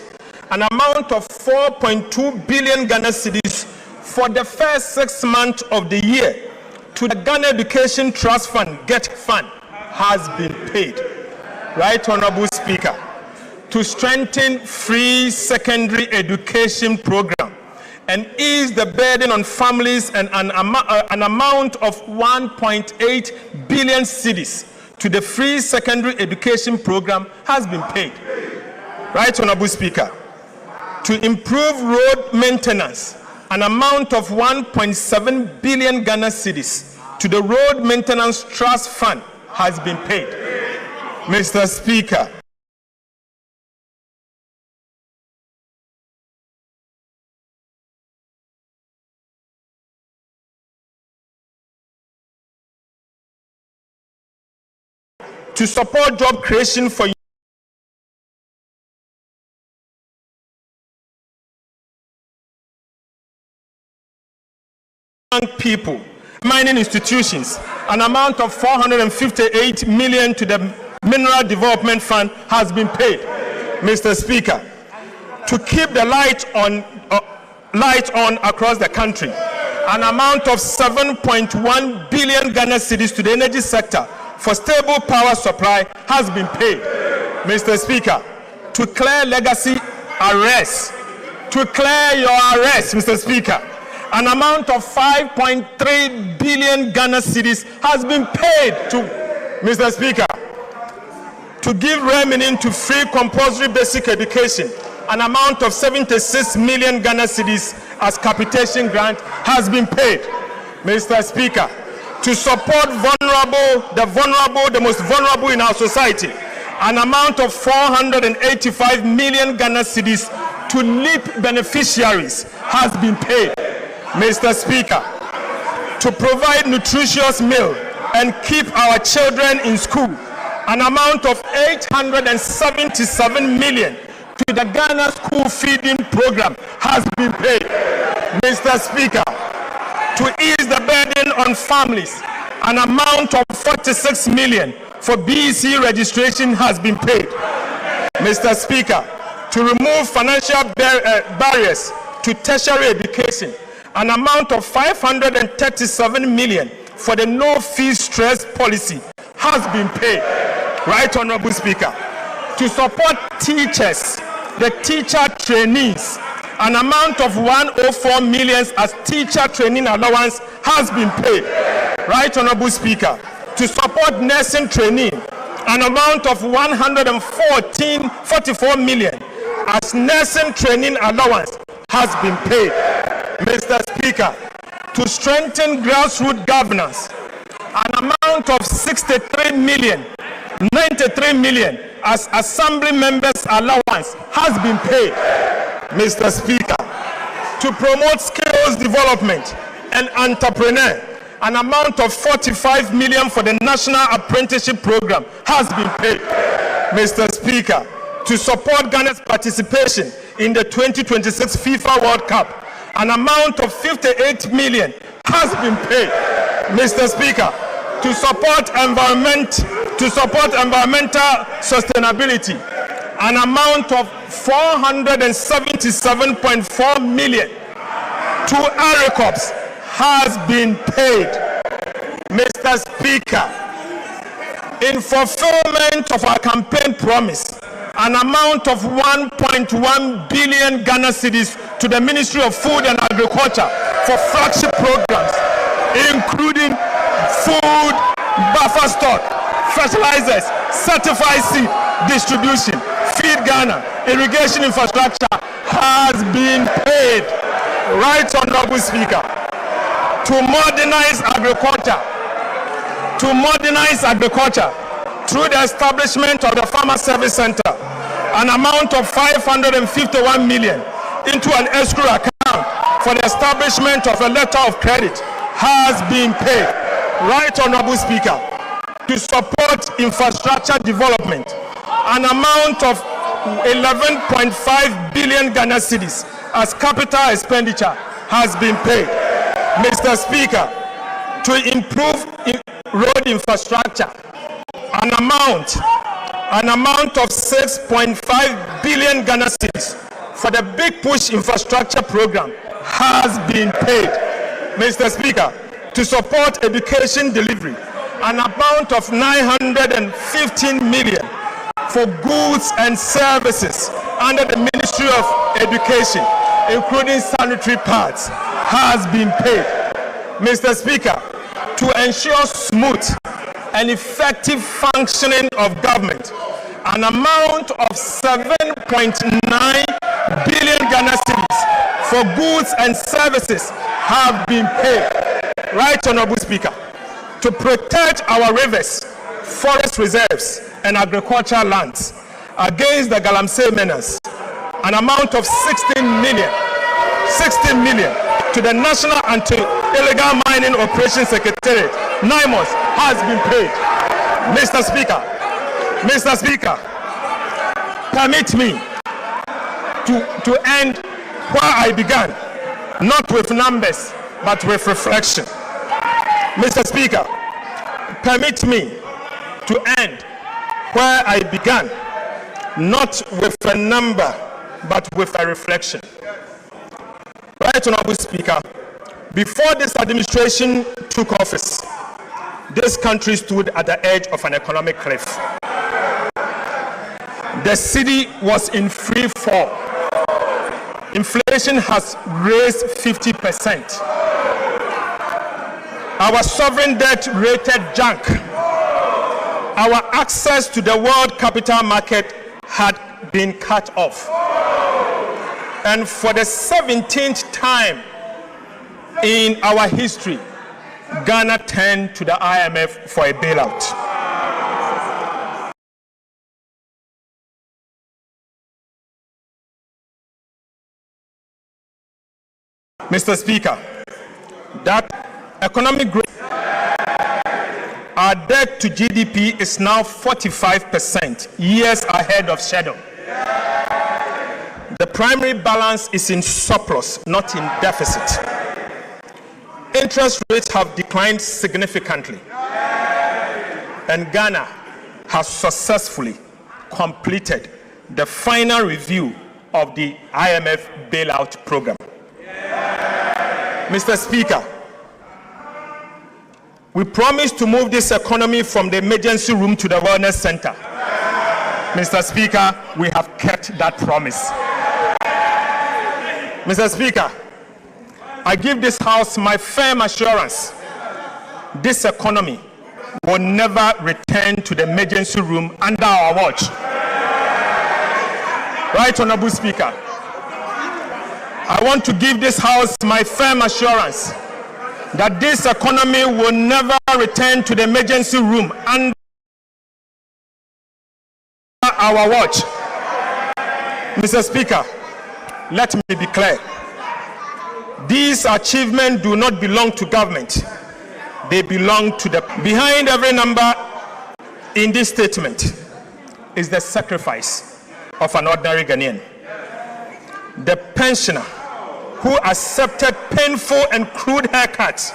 Speaker 1: an amount of 4.2 billion Ghana cedis for the first 6 months of the year to the Ghana Education Trust Fund, GET Fund, has been paid. Right Honorable Speaker, to strengthen free secondary education program and ease the burden on families, and an amount of 1.8 billion cedis to the free secondary education program has been paid. Right Honorable Speaker, to improve road maintenance, an amount of 1.7 billion Ghana cedis to the Road Maintenance Trust Fund has been paid. Mr. Speaker, to support job creation for young people, mining institutions, an amount of 458 million to the Mineral Development Fund has been paid. Mr. Speaker, to keep the light on across the country, an amount of 7.1 billion Ghana cedis to the energy sector for stable power supply has been paid. Mr. Speaker, to clear legacy arrests, to clear your arrests, Mr. Speaker, an amount of 5.3 billion Ghana cedis has been paid to, Mr. Speaker, to give remaining to free compulsory basic education, an amount of 76 million Ghana cedis as capitation grant has been paid. Mr. Speaker, to support the most vulnerable in our society, an amount of 485 million Ghana cedis to LEAP beneficiaries has been paid. Mr. Speaker, to provide nutritious meal and keep our children in school, an amount of 877 million to the Ghana School Feeding Program has been paid. Mr. Speaker, to ease the burden on families, an amount of 46 million for BEC registration has been paid. Mr. Speaker, to remove financial barriers to tertiary education, an amount of 537 million for the no fee stress policy has been paid. Right, Honorable Speaker, to support teachers, the teacher trainees, an amount of 104 million as teacher training allowance has been paid. Right, Honorable Speaker, to support nursing training, an amount of 144 million as nursing training allowance has been paid. Mr. Speaker, to strengthen grassroots governance, an amount of 93 million as assembly members allowance has been paid. Mr. Speaker, to promote skills development and entrepreneur, an amount of 45 million for the National Apprenticeship Program has been paid. Mr. Speaker, to support Ghana's participation in the 2026 FIFA World Cup, an amount of 58 million has been paid. Mr. Speaker, to support environmental sustainability, an amount of 477.4 million to ARICOPS has been paid. Mr. Speaker, in fulfillment of our campaign promise, an amount of 1.1 billion Ghana cedis to the Ministry of Food and Agriculture for flagship programs, including food buffer stock, fertilizers, certified seed distribution, Feed Ghana, irrigation infrastructure has been paid. Right, Honorable Speaker, to modernize agriculture through the establishment of the Farmer Service Center, an amount of 551 million into an escrow account for the establishment of a letter of credit has been paid. Right, Honorable Speaker, to support infrastructure development, an amount of 11.5 billion Ghana cedis as capital expenditure has been paid. Mr. Speaker, to improve road infrastructure, an amount of 6.5 billion Ghana cedis for the Big Push infrastructure program has been paid. Mr. Speaker, to support education delivery, an amount of 915 million for goods and services under the Ministry of Education, including sanitary pads, has been paid. Mr. Speaker, to ensure smooth and effective functioning of government, an amount of 7.9 billion Ghana cedis for goods and services have been paid, Right Honorable Speaker, to protect our rivers, forest reserves, and agricultural lands against the Galamsey menace. An amount of 16 million to the National Anti-Illegal Mining Operations Secretariat, NIMOS, has been paid. Mr. Speaker, permit me to end where I began, not with numbers, but with reflection. Mr. Speaker, permit me to end where I began, not with a number, but with a reflection. Right Honorable Speaker, before this administration took office, this country stood at the edge of an economic cliff. The city was in free fall. Inflation has raised 50%. Our sovereign debt rated junk. Our access to the world capital market had been cut off. And for the 17th time in our history, Ghana turned to the IMF for a bailout. Mr. Speaker, that economic growth, our debt to GDP is now 45%, years ahead of schedule. The primary balance is in surplus, not in deficit. Interest rates have declined significantly, and Ghana has successfully completed the final review of the IMF bailout program. Mr. Speaker, we promised to move this economy from the emergency room to the wellness center. Mr. Speaker, we have kept that promise. Mr. Speaker, I give this House my firm assurance this economy will never return to the emergency room under our watch. Right Honorable Speaker, I want to give this House my firm assurance that this economy will never return to the emergency room under our watch. Mr. Speaker, let me be clear. These achievements do not belong to government. They belong to the... Behind every number in this statement is the sacrifice of an ordinary Ghanaian. The pensioner who accepted painful and crude haircuts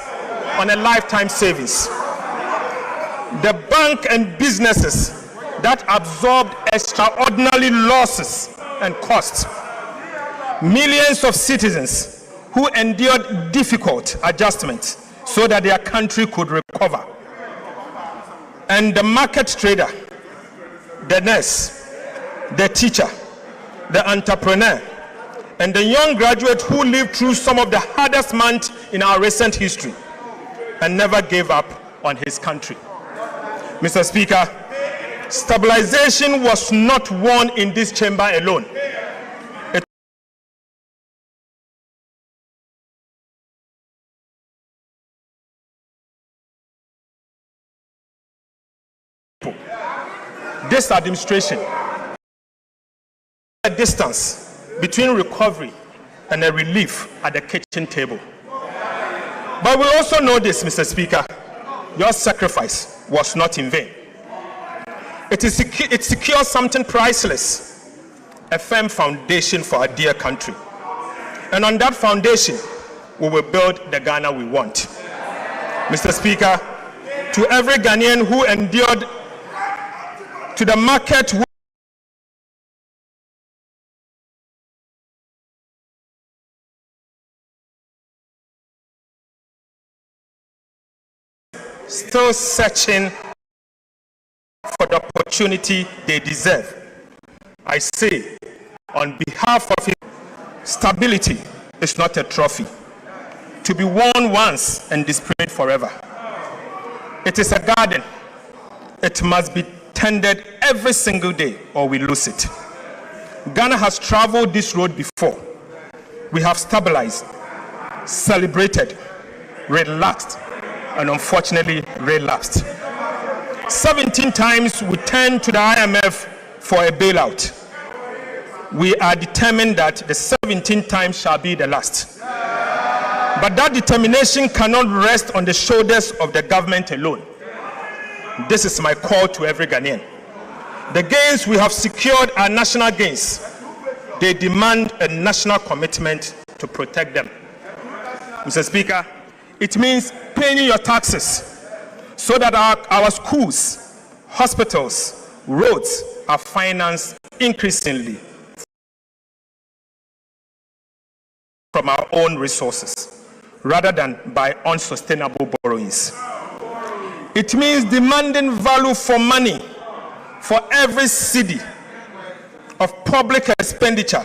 Speaker 1: on a lifetime savings. The bank and businesses that absorbed extraordinary losses and costs. Millions of citizens who endured difficult adjustments so that their country could recover. And the market trader, the nurse, the teacher, the entrepreneur, and the young graduate who lived through some of the hardest months in our recent history and never gave up on his country. Mr. Speaker, stabilization was not won in this chamber alone. This administration, a distance between recovery and a relief at the kitchen table. But we also know this, Mr. Speaker, your sacrifice was not in vain. It secures something priceless, a firm foundation for our dear country. And on that foundation, we will build the Ghana we want. Mr. Speaker, to every Ghanaian who endured to the market, still searching for the opportunity they deserve. I say, on behalf of it, stability is not a trophy to be worn once and displayed forever. It is a garden. It must be tended every single day or we lose it. Ghana has traveled this road before. We have stabilized, celebrated, relaxed, and unfortunately relapsed. 17 times we turned to the IMF for a bailout. We are determined that the 17th time shall be the last. But that determination cannot rest on the shoulders of the government alone. This is my call to every Ghanaian. The gains we have secured are national gains. They demand a national commitment to protect them. Mr. Speaker, it means paying your taxes so that our schools, hospitals, roads are financed increasingly from our own resources, rather than by unsustainable borrowings. It means demanding value for money for every cedi of public expenditure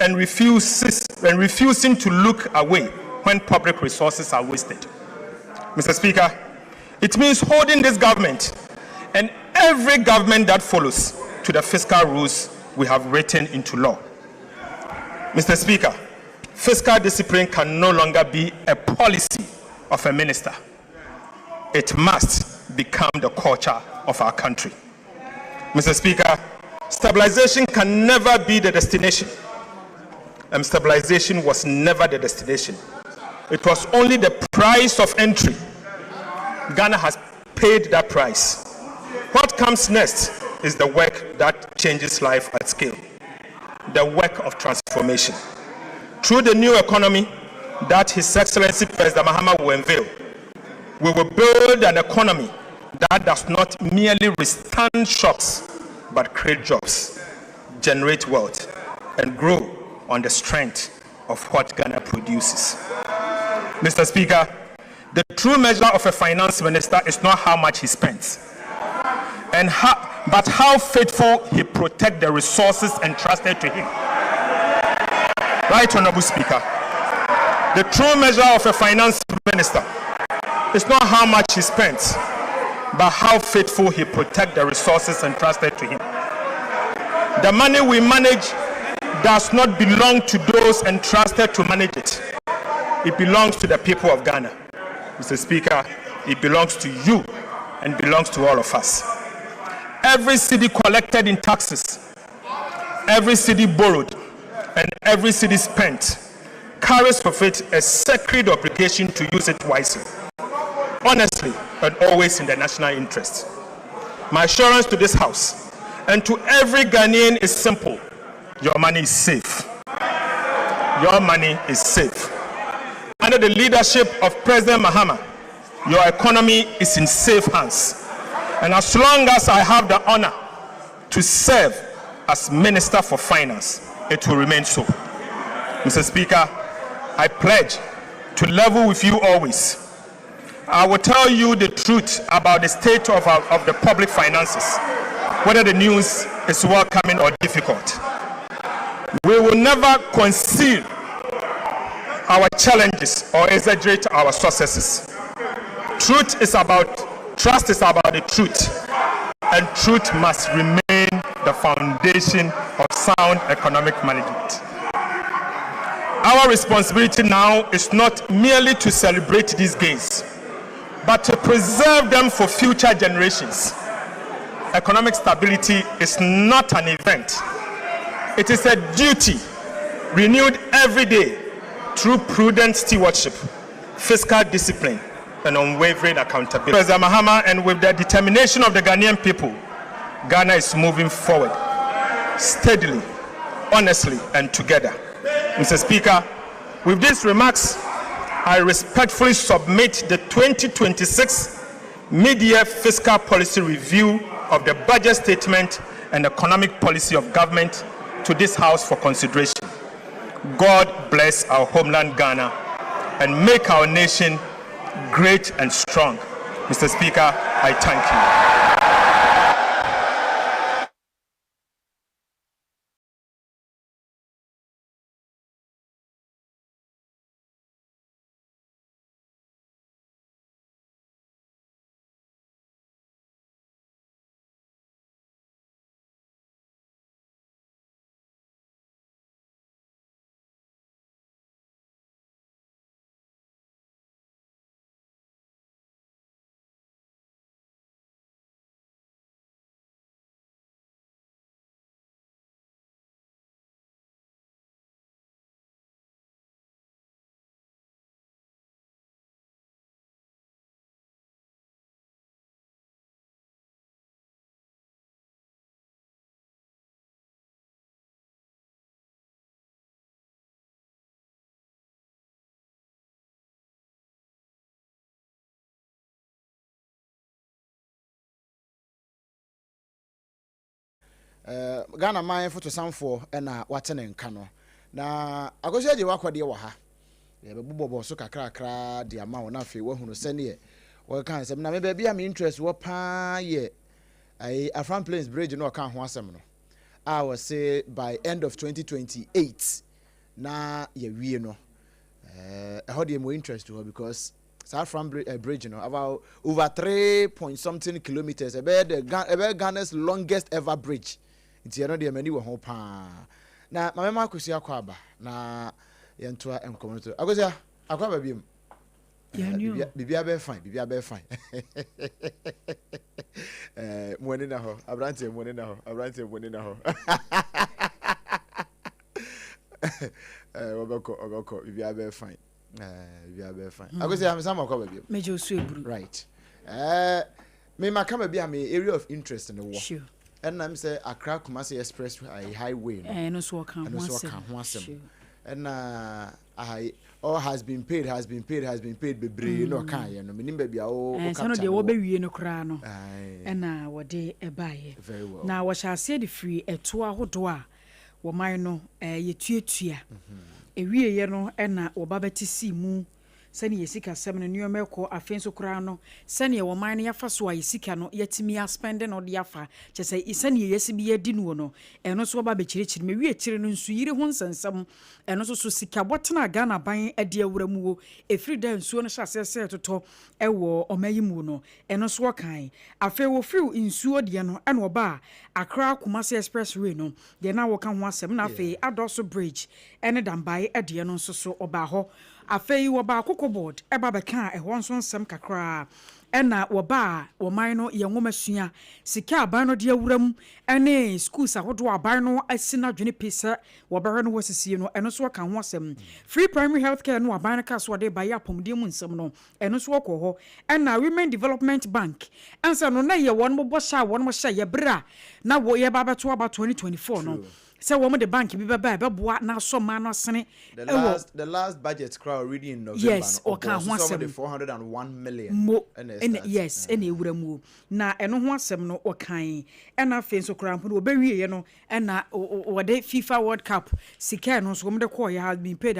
Speaker 1: and refusing to look away when public resources are wasted. Mr. Speaker, it means holding this government and every government that follows to the fiscal rules we have written into law. Mr. Speaker, fiscal discipline can no longer be a policy of a minister. It must become the culture of our country. Mr. Speaker, stabilization can never be the destination. And stabilization was never the destination. It was only the price of entry. Ghana has paid that price. What comes next is the work that changes life at scale, the work of transformation. Through the new economy that His Excellency President Mahama will unveil, we will build an economy that does not merely withstand shocks, but create jobs, generate wealth, and grow on the strength of what Ghana produces. Mr. Speaker, the true measure of a finance minister is not how much he spends, but how faithful he protects the resources entrusted to him. Right, Honorable Speaker, the true measure of a finance minister is not how much he spends, but how faithful he protects the resources entrusted to him. The money we manage does not belong to those entrusted to manage it. It belongs to the people of Ghana. Mr. Speaker, it belongs to you and belongs to all of us. Every cedi collected in taxes, every cedi borrowed, and every cedi spent carries with it a sacred obligation to use it wisely, honestly, and always in the national interest. My assurance to this House and to every Ghanaian is simple: your money is safe. Your money is safe. Under the leadership of President Mahama, your economy is in safe hands. And as long as I have the honor to serve as Minister for Finance, it will remain so. Mr. Speaker, I pledge to level with you always. I will tell you the truth about the state of the public finances, whether the news is welcoming or difficult. We will never conceal our challenges or exaggerate our successes. Trust is about the truth, and truth must remain the foundation of sound economic management. Our responsibility now is not merely to celebrate these gains, but to preserve them for future generations. Economic stability is not an event. It is a duty renewed every day through prudent stewardship, fiscal discipline, and unwavering accountability. President Mahama, and with the determination of the Ghanaian people, Ghana is moving forward steadily, honestly, and together. Mr. Speaker, with these remarks, I respectfully submit the 2026 mid-year fiscal policy review of the budget statement and economic policy of government to this House for consideration. God bless our homeland Ghana and make our nation great and strong. Mr. Speaker, I thank you.
Speaker 2: Ghana man photo SARFO na watene nka no na agosia je wakwade wo ha ye be bobo so kakra de ama wo na fe wo hunu sene wo kan sem na me ba bia me interest wo pa ye ai Afran Plains Bridge no kan ho asem no I was say by end of 2028 na ye wie no how do you more interest to her because Afran Bridge, you know, about over 3 point something kilometers, about Ghana's longest ever bridge. It's you know the many were home pa. Now, my mama could see a quaba. Now, yantua and community. I go there. I quaba beam. Bibi abe fine. Bibi abe fine. Money na ho. Abrante money na ho. Abrante money na ho. Ogoko. Bibi abe fine. We are very fine. I go say I'm some cover you.
Speaker 3: Major Swebru.
Speaker 2: Right. Me ma come be am area of interest in the war.
Speaker 3: Sure.
Speaker 2: And I'm say Accra Kumasi Express highway.
Speaker 3: No so kan ho
Speaker 2: asem. And I all has been paid bebre no kan ye no menim ba bia o
Speaker 3: captain. No dey wo be wie no kra no. Na wo de e bae.
Speaker 2: Very well.
Speaker 3: Na wo sha ase de free eto ahodo a wo man no ye tuatua. Ewie ye no na obabati si mu sane yesika sem no nneoma ekọ afenso kura no sane wo man no yafa so a yesika no yatimi a spend no de yafa kyese sane yesi bi yadi no no eno so oba be kirikiri me wie kire no nsu yire ho nsensam eno so sika botena Ghana ban ade awuramu wo efri da nsuo no hyase toto ewo omayimu no eno so kan afa wo friw nsuo de no ena oba Accra Kumasi Expressway no de na wo kan ho asem na afa Adoso Bridge ene dambai ade no so oba ho afei wo ba akoko board eba beka ehwo nso nsem kakra ena wo ba wo man no ye ngomasua sika aban no de awuram ene schools ahodo aban no asina dwene pesa wo ba no wasisi no eno so ka ho asem free primary healthcare no aban no ka so de ba ya pomde mu nsem no eno so ko ho ena women development bank ensa no na ye won mo sha won mo sha ye bra na wo ye ba beto aba 2024 no say woman the bank bi baba beboa na so man no sene
Speaker 2: the last budget crowd already in November
Speaker 3: yes o kan ho asem
Speaker 2: 401 million
Speaker 3: yes ene ewuramu na eno ho asem no o kan ena fe so krampo no obewie ye no ena o de FIFA World Cup sika no so de call has been paid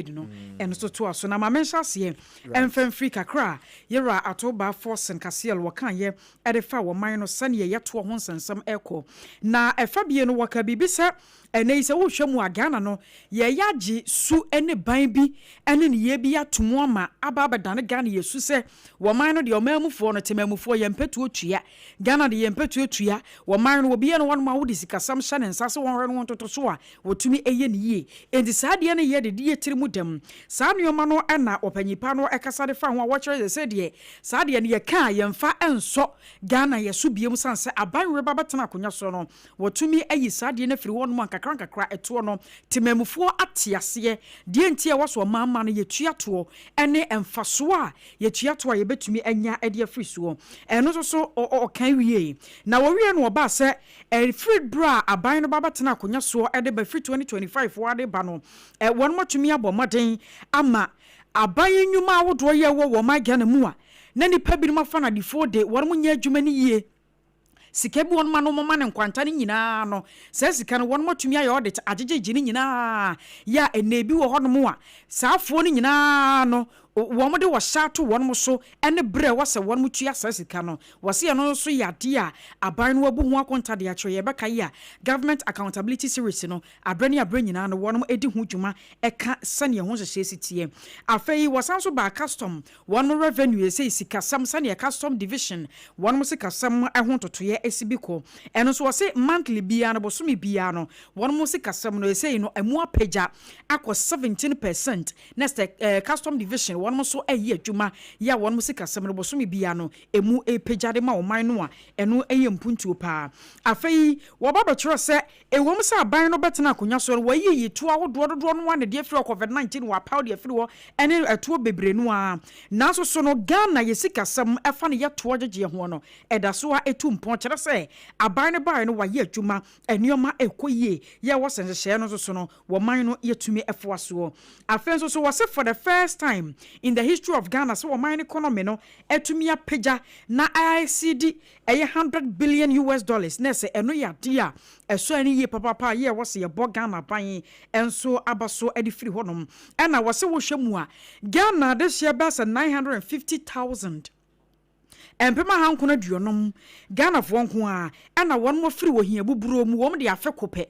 Speaker 3: no eno so to aso na ma mention se enfem free kakra yera atoba force nkasel wo kan ye e de fa wo man no sane ye to ho nsensam eko na efa bie no waka bibisa ene ise wo hwemu agana no ye yagi su ene ban bi ene ne ye bi atomo ama aba dane Ghana yesu se wo man no de o mamufo no temamufo ye mpetu otua Ghana de ye mpetu otua wo man no obi ye no won ma wo de sikasam hye ne nsase won hwe no toto so a wotumi eye ne ye enti saade ne ye de ye tirimu dem saa nneoma no na opanyipa no ekasa de fa ho a wo kire se de saade ne ye ka ye mfa enso Ghana yesu biem sanse aban reba betena akonya so no wotumi ayi saade ne firi won mo kakra eto no temamufo atiase de entie waso mama no yetuato ene emfaso a yetuato a yebetumi anya ede afrisuo eno so o kan wie na wo wie no oba se free bra aban no baba tena akonya so ede ba free 2025 wade ba no won motumi abomaden ama aban nyuma awodo ye wo magana mu a na nipa bi no mafa na defo de won munya adwuma ni yie sika bi won ma no mama ne nkwanta ne nyina no se sika no won matumi aye audit agegege ne nyina ya enebi wo ho no mu a saafo ne nyina no wo de wo shato won mo so ene bre wo se won mutua sasika no wo se no so yade a aban no abu ho akonta de akye ye beka ya government accountability series no abrani nyina no won edi ho dwuma eka sane ho hye sitie afei wo san so ba custom won revenue say sika sam sane custom division won mo sika sam ho totoye esibiko eno so wo se monthly bia no bosomi bia no won mo sika sam no say no emu apagya akọ 17% next custom division won mo so ayi adwuma ya won mo sika sem no bosomi bia no emu epejade ma oman no a eno eye mpuntuo pa afei wo ba betro se ewom sa aban no betena akonya so wo yi yitu ahodo no ane de afiri COVID-19 wa paw de afiri wo ene atuo bebre no a na so no Ghana ye sika sem efa ne yeto agege ho no eda so a etu mpon kire se aban ne bai no wa yi adwuma enioma ekoyie ya wo senhye no so no wo man no yetumi efo aso afei so wo se for the first time in the history of Ghana so ɔman economy no etumi apagya na ICD $100 billion na se eno ya dia eso ani ye papa ye wo se ye bo Ghana ban enso abaso edi firi honom ena wo se wo hwemu a Ghana this year basa 950,000 empema hankono duonom Ghana fo nko a ena won mo firi wo hia buburo mu wo mo de afe kopɛ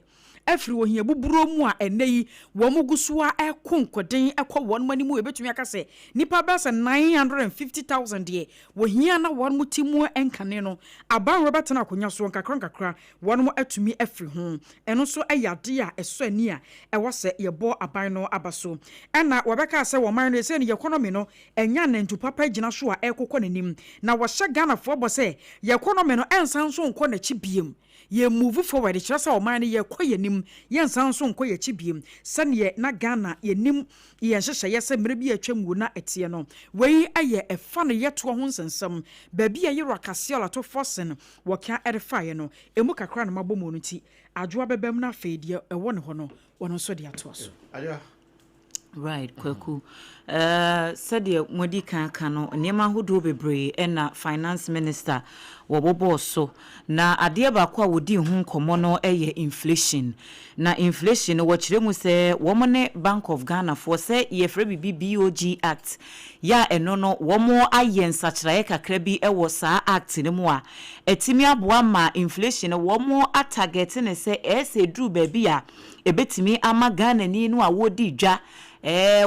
Speaker 3: afiri wo hia buburo mu a eneyi wo mo gusoa ekonkoden ekɔ won mani mu ebetumi aka se nipa basa 950,000 de wo hia na won mo timu enkane no aban Robert na akonya so nkakra won mo atumi afiri ho eno so ayade a eso ani a ɛwɔ se yebo aban no abaso ɛna wɔbɛka se wo man no se ne economy no enya nantu papa gina so a ekokɔ nanim na wo hye Ghana fo bo se economy no ensan so nkɔ na chi biem ye move forward kyerɛ sɛ ɔman no ye kɔ yenim ye nsan so nkɔ ye chibiem sane na Ghana yenim ye hyehyɛ ye sɛ mre bi atwam na etie no wei aye ɛfa no ye to ho nsensam ba bi aye rakasiola to forsen wɔka ɛrefa ye no emu kakra no mabɔ no ti adwoa bɛbɛm na afeedie ɛwɔ ne ho no wɔno so de ato so
Speaker 2: adwoa
Speaker 4: right kwaku said modi kan no niema hodo bebre na finance minister wobobo so na ade ba kwa wodi hu nkomo no inflation na inflation wo kire mu se wo ne Bank of Ghana for se ye frɛ BOG Act ya eno no wo mo aye nsakirae kakra bi wo saa act ne mu a etimi aboa ma inflation wo mo atarget ne se dru ba bi a ebetimi ama Ghana ni no a wodi dwa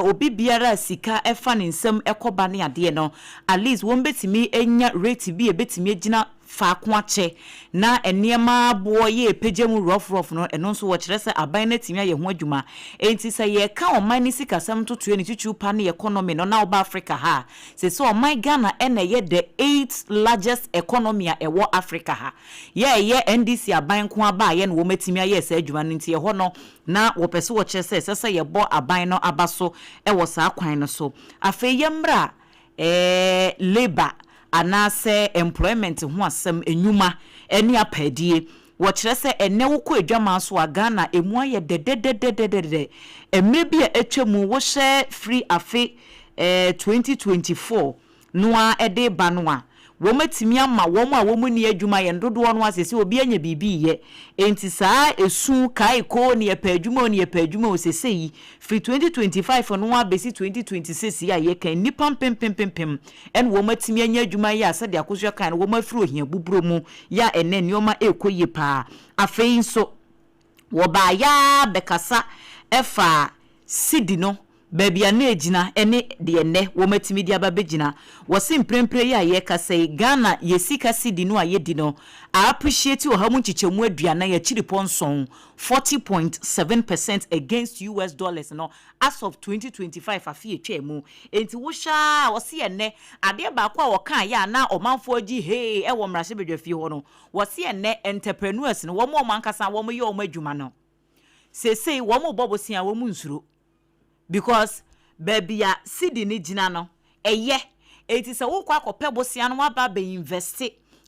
Speaker 4: obi biara sika efa ne nsam ekoba ne ade no at least won betimi enya rate bi ebetimi agina fa ko ache na eniema boye epejemu rough no eno nso wo kire se aban na timi aye ho adwuma enti se ye ka oman ni sika sam totoe ni tutu pa ne economy no na oba Africa ha se so oman Ghana na ye the 8th largest economy a ewo Africa ha ye NDC aban ko aba ye no wo metimi aye se adwuma no nti ye ho no na wo pese wo kire se ye bo aban no abaso ewo saa kwan no so afa ye mra labor anase employment ho asem enyuma eni apadie wo kire se ene wo ko adwama so a Ghana emu aye de emre bi a etwemu wo hye free afe 2024 noa ede ba noa wo matimi ama wo mu a wo mu ni adwuma ye ndodo no asese obi anya bibi ye enti saa esu kai ko ni epadwuma osese yi free 2025 no abesi 2026 ya ye kan nipa pem en wo matimi anya adwuma ye ase de akoso kan wo mafiri ohia buburo mu ya ene nioma ekoye pa afei nso wo ba ya bekasa efa sidi no baby ana ejina ene de ene wo matimi dia babegina wo simprempre ya ye kase Ghana ye sika sidi no aye di no appreciate wo hamu chichemu aduana ya chiri ponson 40.7% against US dollars no as of 2025 afie twemu enti wo sha wo se ene ade ba kwa wo kan ya na omanfo agi he e wo mrahye bedwafie ho no wo se ene entrepreneurs no wo mo mankasa wo mo ye o madwuma no sesei wo mo bobosia wo mu nsuro because baby ya sidi ni jina no eye eti se wo kwa akopɛ bosia no waba be invest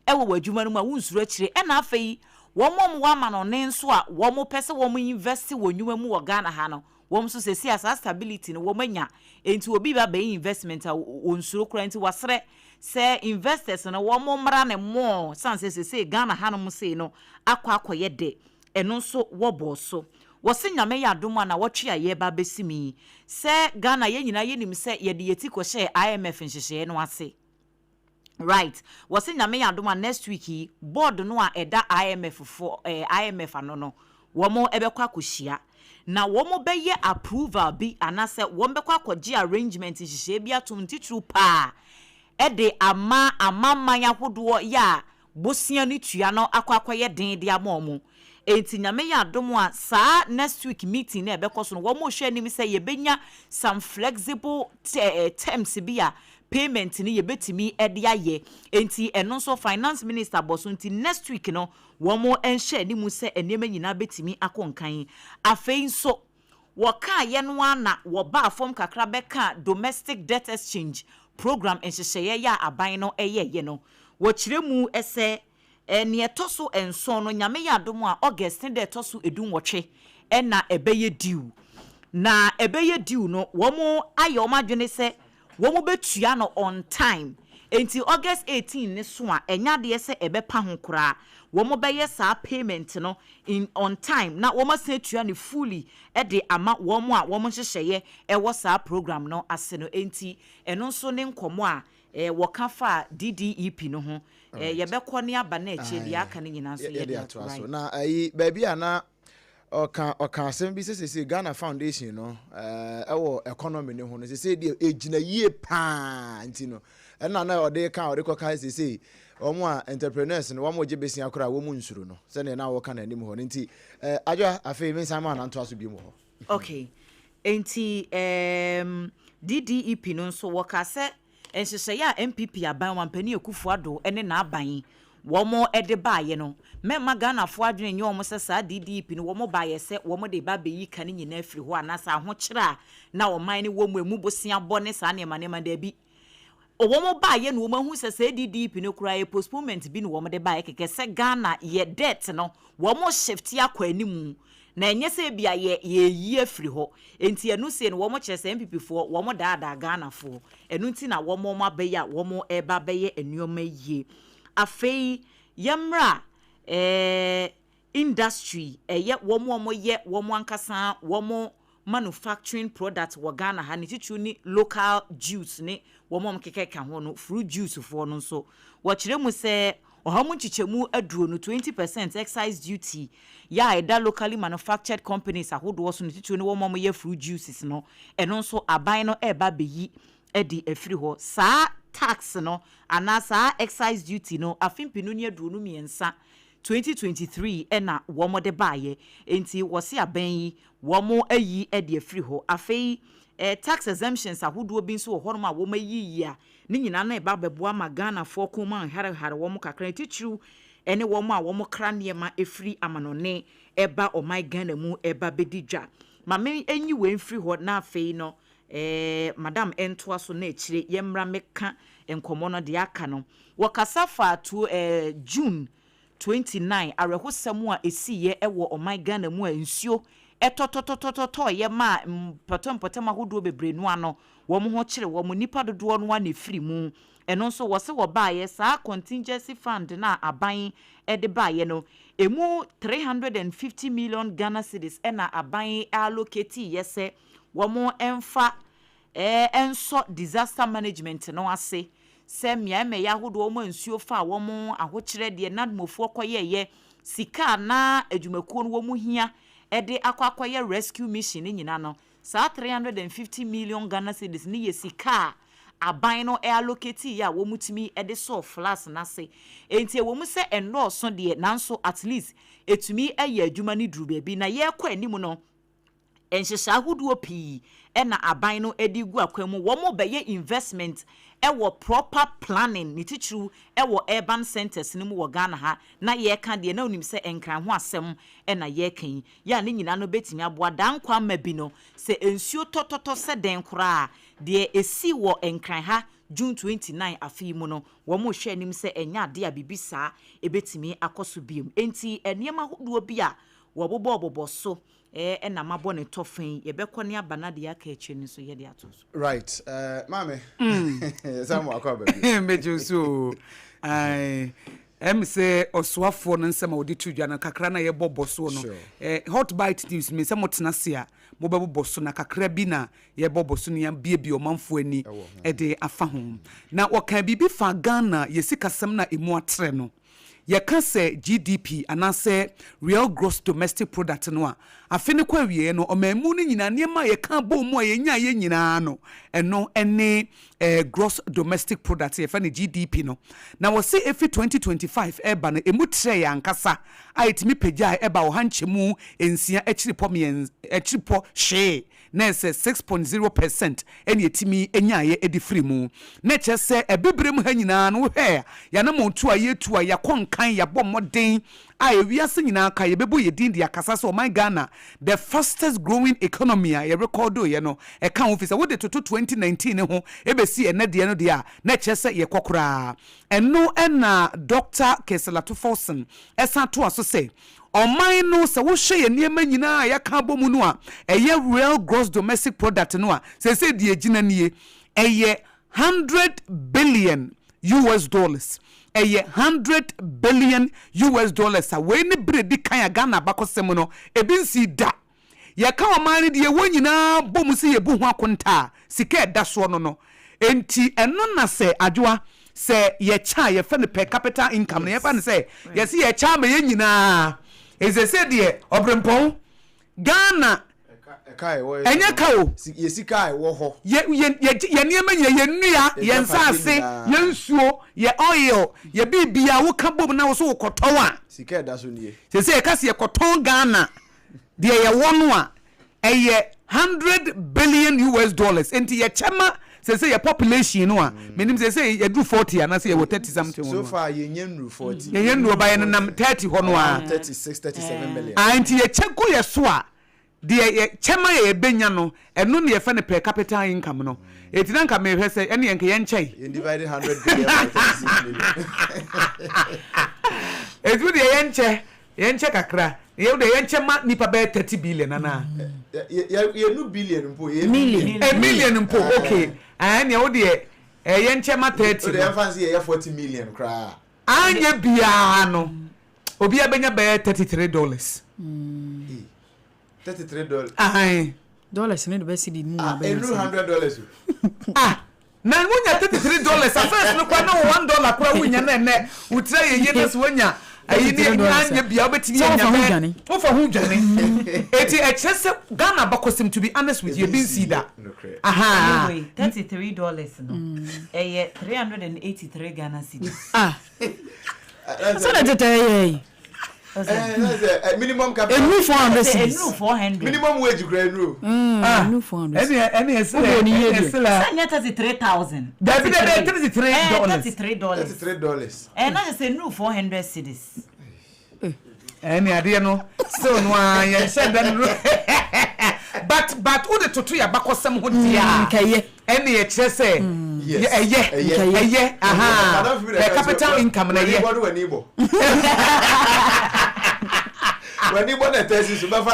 Speaker 4: ewo wadwuma no ma wo nsuro akire e na afei wo mom wa ma no ne nso a wo mo pese wo mo invest wo nwuma mu wo Ghana ha no wo mo so se si asa stability no wo manya enti obi ba be investment a wo nsuro kura enti wasre se investors no wo mo mra ne mo sanse se Ghana ha no mo se no akɔ de eno nso wo bo so wose nyame ya adoma na wotwe aye ba besimi se Ghana ye nyina ye nim se ye de yeti ko hye IMF nhyehyɛ no ase right wose nyame ya adoma next week board no a eda IMF for IMF ano no wo mo ebekwa akohia na wo mo beye approval bi anase wo mbekwa akogye arrangement nhyehyɛ bi atom titru pa ede amamanya hodo ya bosia ni tua no akwakoye den de amomo enti nyame ya adomo a saa next week meeting na ebekoso no wo mo hwe anim say yebenya some flexible terms bi a payment ni yebetimi ede aye enti eno so finance minister boso enti next week no wo mo enhye anim say enema nyina betimi akonkan afei nso wo ka ye no ana wo ba form kakra beka domestic debt exchange program enhyehyɛ ya aban no ye no wo kiremu ese eni etoso enso no nyame ya adom a August de etoso edun wotwe na ebeye due na ebeye due no wo mo aye o madwene se wo mo betua no on time enti August 18 ne so a enya de se ebepa ho kura wo mo beye saa payment no in on time na wo mo se tua ne fully e de ama wo mo a wo mo hyehyeye e wo saa program no ase no enti eno so ne nkomo a wo ka fa DDEP no ho ye bekọ ne aba na eche de aka ne nyina so ye de
Speaker 2: right na ayi baby ana oka asem bi se Ghana Foundation no ewo economy ne ho no se de ejina yie pa nti no na ode ko ka se omo a entrepreneurs no omo je besia akora wo mu nsuro no se na wo ka na anim ho nti adwo afi me sama na nto aso bi mu ho
Speaker 4: okay enti DDEP no so wo ka se enhyehyɛ ya MPP aban wampani ekufuado ene na aban womo ede baaye no mema Ghana fo adwene nye womo se saa DDP no womo baaye se womo de ba beyi kan nyina afiri ho anasa ho kyera na woman ne womo emu bosia bone saa ne ma da bi womo baaye no womo hu se saa DDP no kura e postponement bi no womo de baaye keke se Ghana ye debt no womo shift ya kwa animu na enye se bia ye yi afiri ho enti enu se no womo kyerɛ se MPP fo womo daada Ghana fo enu nti na womo mabeya womo eba beye enuoma yie afei yemra industry ye womo ye womo ankasa womo manufacturing product wo Ghana ha ne titu ni local juice ne womo mkeke ka ho no fruit juice fo no so wo kyerɛ mu se ohamu chichemu aduro no 20% excise duty ya eda locally manufactured companies ahodo so ne titu ne womo ye fruit juices no eno so aban no eba beyi edi afiri ho saa tax no anasa excise duty no afimpinu ne aduro no miensa 2023 ena womo de baaye enti wose aban yi womo ayi edi afiri ho afei tax exemptions ahodo bi nso ho ma womo ayi a ni nyina na eba beboa ma Ghana fo koma hare womo kakra titru ene womo a womo kra niema efiri amanone eba omai Ghana mu eba bedidwa ma me enyi we mfiri ho na afei no madam entoa so na echire yemra meka enkomo no de aka no wakasa fa to June 29 arehosam a esiye ewo omai Ghana mu a nsuo etototototo ye ma potem ahodo bebre no ano wo mo ho kire wo mo nipa dodo no na efiri mu eno nso wo se wo baaye saa contingency fund na aban de baaye no emu 350 million Ghana cedis na aban allocate yese wo mo emfa enso disaster management no ase se miame ya ahodo wo mo nsuo fa wo mo ahokire de nadmofo koyeye sika na adwumakuo no wo mo hia ede akwakoye rescue mission nyina no saa 350 million Ghana cedis ni yesika aban no allocate ya wo mutimi ede so flas na se enti wo mu se endorse de nanso at least etumi aye adwuma ni duru baabi na ye kwa anim no enhyehya ahodo pii ena aban no edi gu akwemu wo mo beye investment ewo proper planning ni tichu ewo urban centers ni mu wo Ghana ha na ye ka de na onim se enkran ho asem ena ye kan ya ne nyina no betimi aboa dan kwa ma bi no se ensuo tototo se den kora de esi wo enkran ha June 29 afi mu no wo mo hwe anim se enya ade a bibisa ebetimi akoso biem enti eniema hodo bi a wo bobo so na mabo ne tofin ye bekọ ne abana de aka eche ni so ye de atos
Speaker 2: right mame samu akwa baby
Speaker 5: mejo so ai say oswafo no nsema odi tudwa na kakra na ye bobo so no hot bite news me se motena se a mo bebo so na kakra bi na ye bobo so ne bie o manfo ani de afa ho na woka bibi fa Ghana ye sikasem na emu atre no ye ka se GDP anase real gross domestic product no a afene kwa wie no omamu ni nyina niema ye ka bo mu ye nya ye nyina no eno ene gross domestic product ye fa ne GDP no na wo se efi 2025 eba no emu tre ya nkasa aitimi pagya eba wo hanchemu ensia echiripo she na se 6.0% ene etimi enya ye edifiri mu na che se ebebrem ha nyina no hwe ya na montu a yetu a yakon kan ya bɔ modern a ewiase nyina ka ye bebo ye din dia kasa so my Ghana the fastest growing economy a ye record ye no e kan officer wo de to 2019 ho ebesi ene de no dia na kyese ye kokora eno na Dr. Keselato Forsen esa to aso say oman no se wo hwe ye niema nyina ya ka bɔ mu no a eye real gross domestic product no a se die gina nie ɛyɛ $100 billion US. ɛyɛ $100 billion US. A wei ne bere di kan ya Ghana bakɔsɛm no ebi nsi da yɛka ɔman no deɛ wɔn nyinaa bɔ mu sɛ yɛbu ho akonta sika ɛda soɔ no enti ɛno na sɛ adwoa sɛ yɛkya yɛfɛ no per capita income no yɛfa no sɛ yɛsi yɛkya ma yɛ nyinaa ɛsɛ sɛ deɛ ɔbrempɔn Ghana ɛnyɛ ka o
Speaker 2: yɛsika ɛwɔ hɔ
Speaker 5: yɛ nneɛma nyɛ yɛ nnua yɛ nsaase yɛ nsuo yɛ oil yɛ bibia woka bom na wo so wokɔtɔn a
Speaker 2: sika ɛda so nie
Speaker 5: sɛ yɛka sɛ yɛkɔtɔn Ghana deɛ yɛwɔ no a ɛyɛ $100 billion US. Enti yɛkyɛma sɛ yɛ population no a menim sɛ yɛdu 40 anasɛ yɛwɔ 30 something
Speaker 2: so far yɛnyɛ nuru 40
Speaker 5: yɛnyɛ nuru ba yɛ nam 30 hɔ no a
Speaker 2: 36-37 million
Speaker 5: enti yɛkyɛ go yɛ so a deɛ yɛkyɛma yɛbɛnya no ɛno ne yɛfɛ no per capita income no eti na nka mehwɛ sɛ ɛne yɛnka yɛnkyɛe
Speaker 2: you divided 100 billion by 36 million
Speaker 5: etu deɛ yɛnkyɛ kakra yɛwo deɛ yɛnkyɛ ma nipa bɛyɛ 30 billion ana
Speaker 2: yɛnu billion mpo
Speaker 5: million mpo okay ɛne wo deɛ yɛnkyɛ ma 30
Speaker 2: no yɛmfa sɛ yɛyɛ 40 million koraa
Speaker 5: anya biara no obi abɛnya bɛyɛ $33
Speaker 2: $33
Speaker 3: dollars ne do be cedi mu
Speaker 2: $100
Speaker 5: na wonya $33 afɛs no kwa na $1 kwa wonya na ɛnɛ wotira yeye na so wonya ayi ni anya bia obetimi anya ofa hu dwane eti ɛkyerɛ sɛ Ghana bakɔsim to be honest with you bin see that
Speaker 4: anyway $33 no ɛyɛ 383 Ghana cedis
Speaker 3: so that it
Speaker 2: minimum capital
Speaker 3: enu 400
Speaker 2: minimum wage grade rule
Speaker 3: enu 400
Speaker 5: any
Speaker 4: sanya 33,000
Speaker 5: that be $33
Speaker 2: $33
Speaker 4: and na say no 400 cedis
Speaker 5: any idea no so no ya said that but who the toto ya bakosem ho dia any e kire say aha the capital income na ye when you want to test you ba fa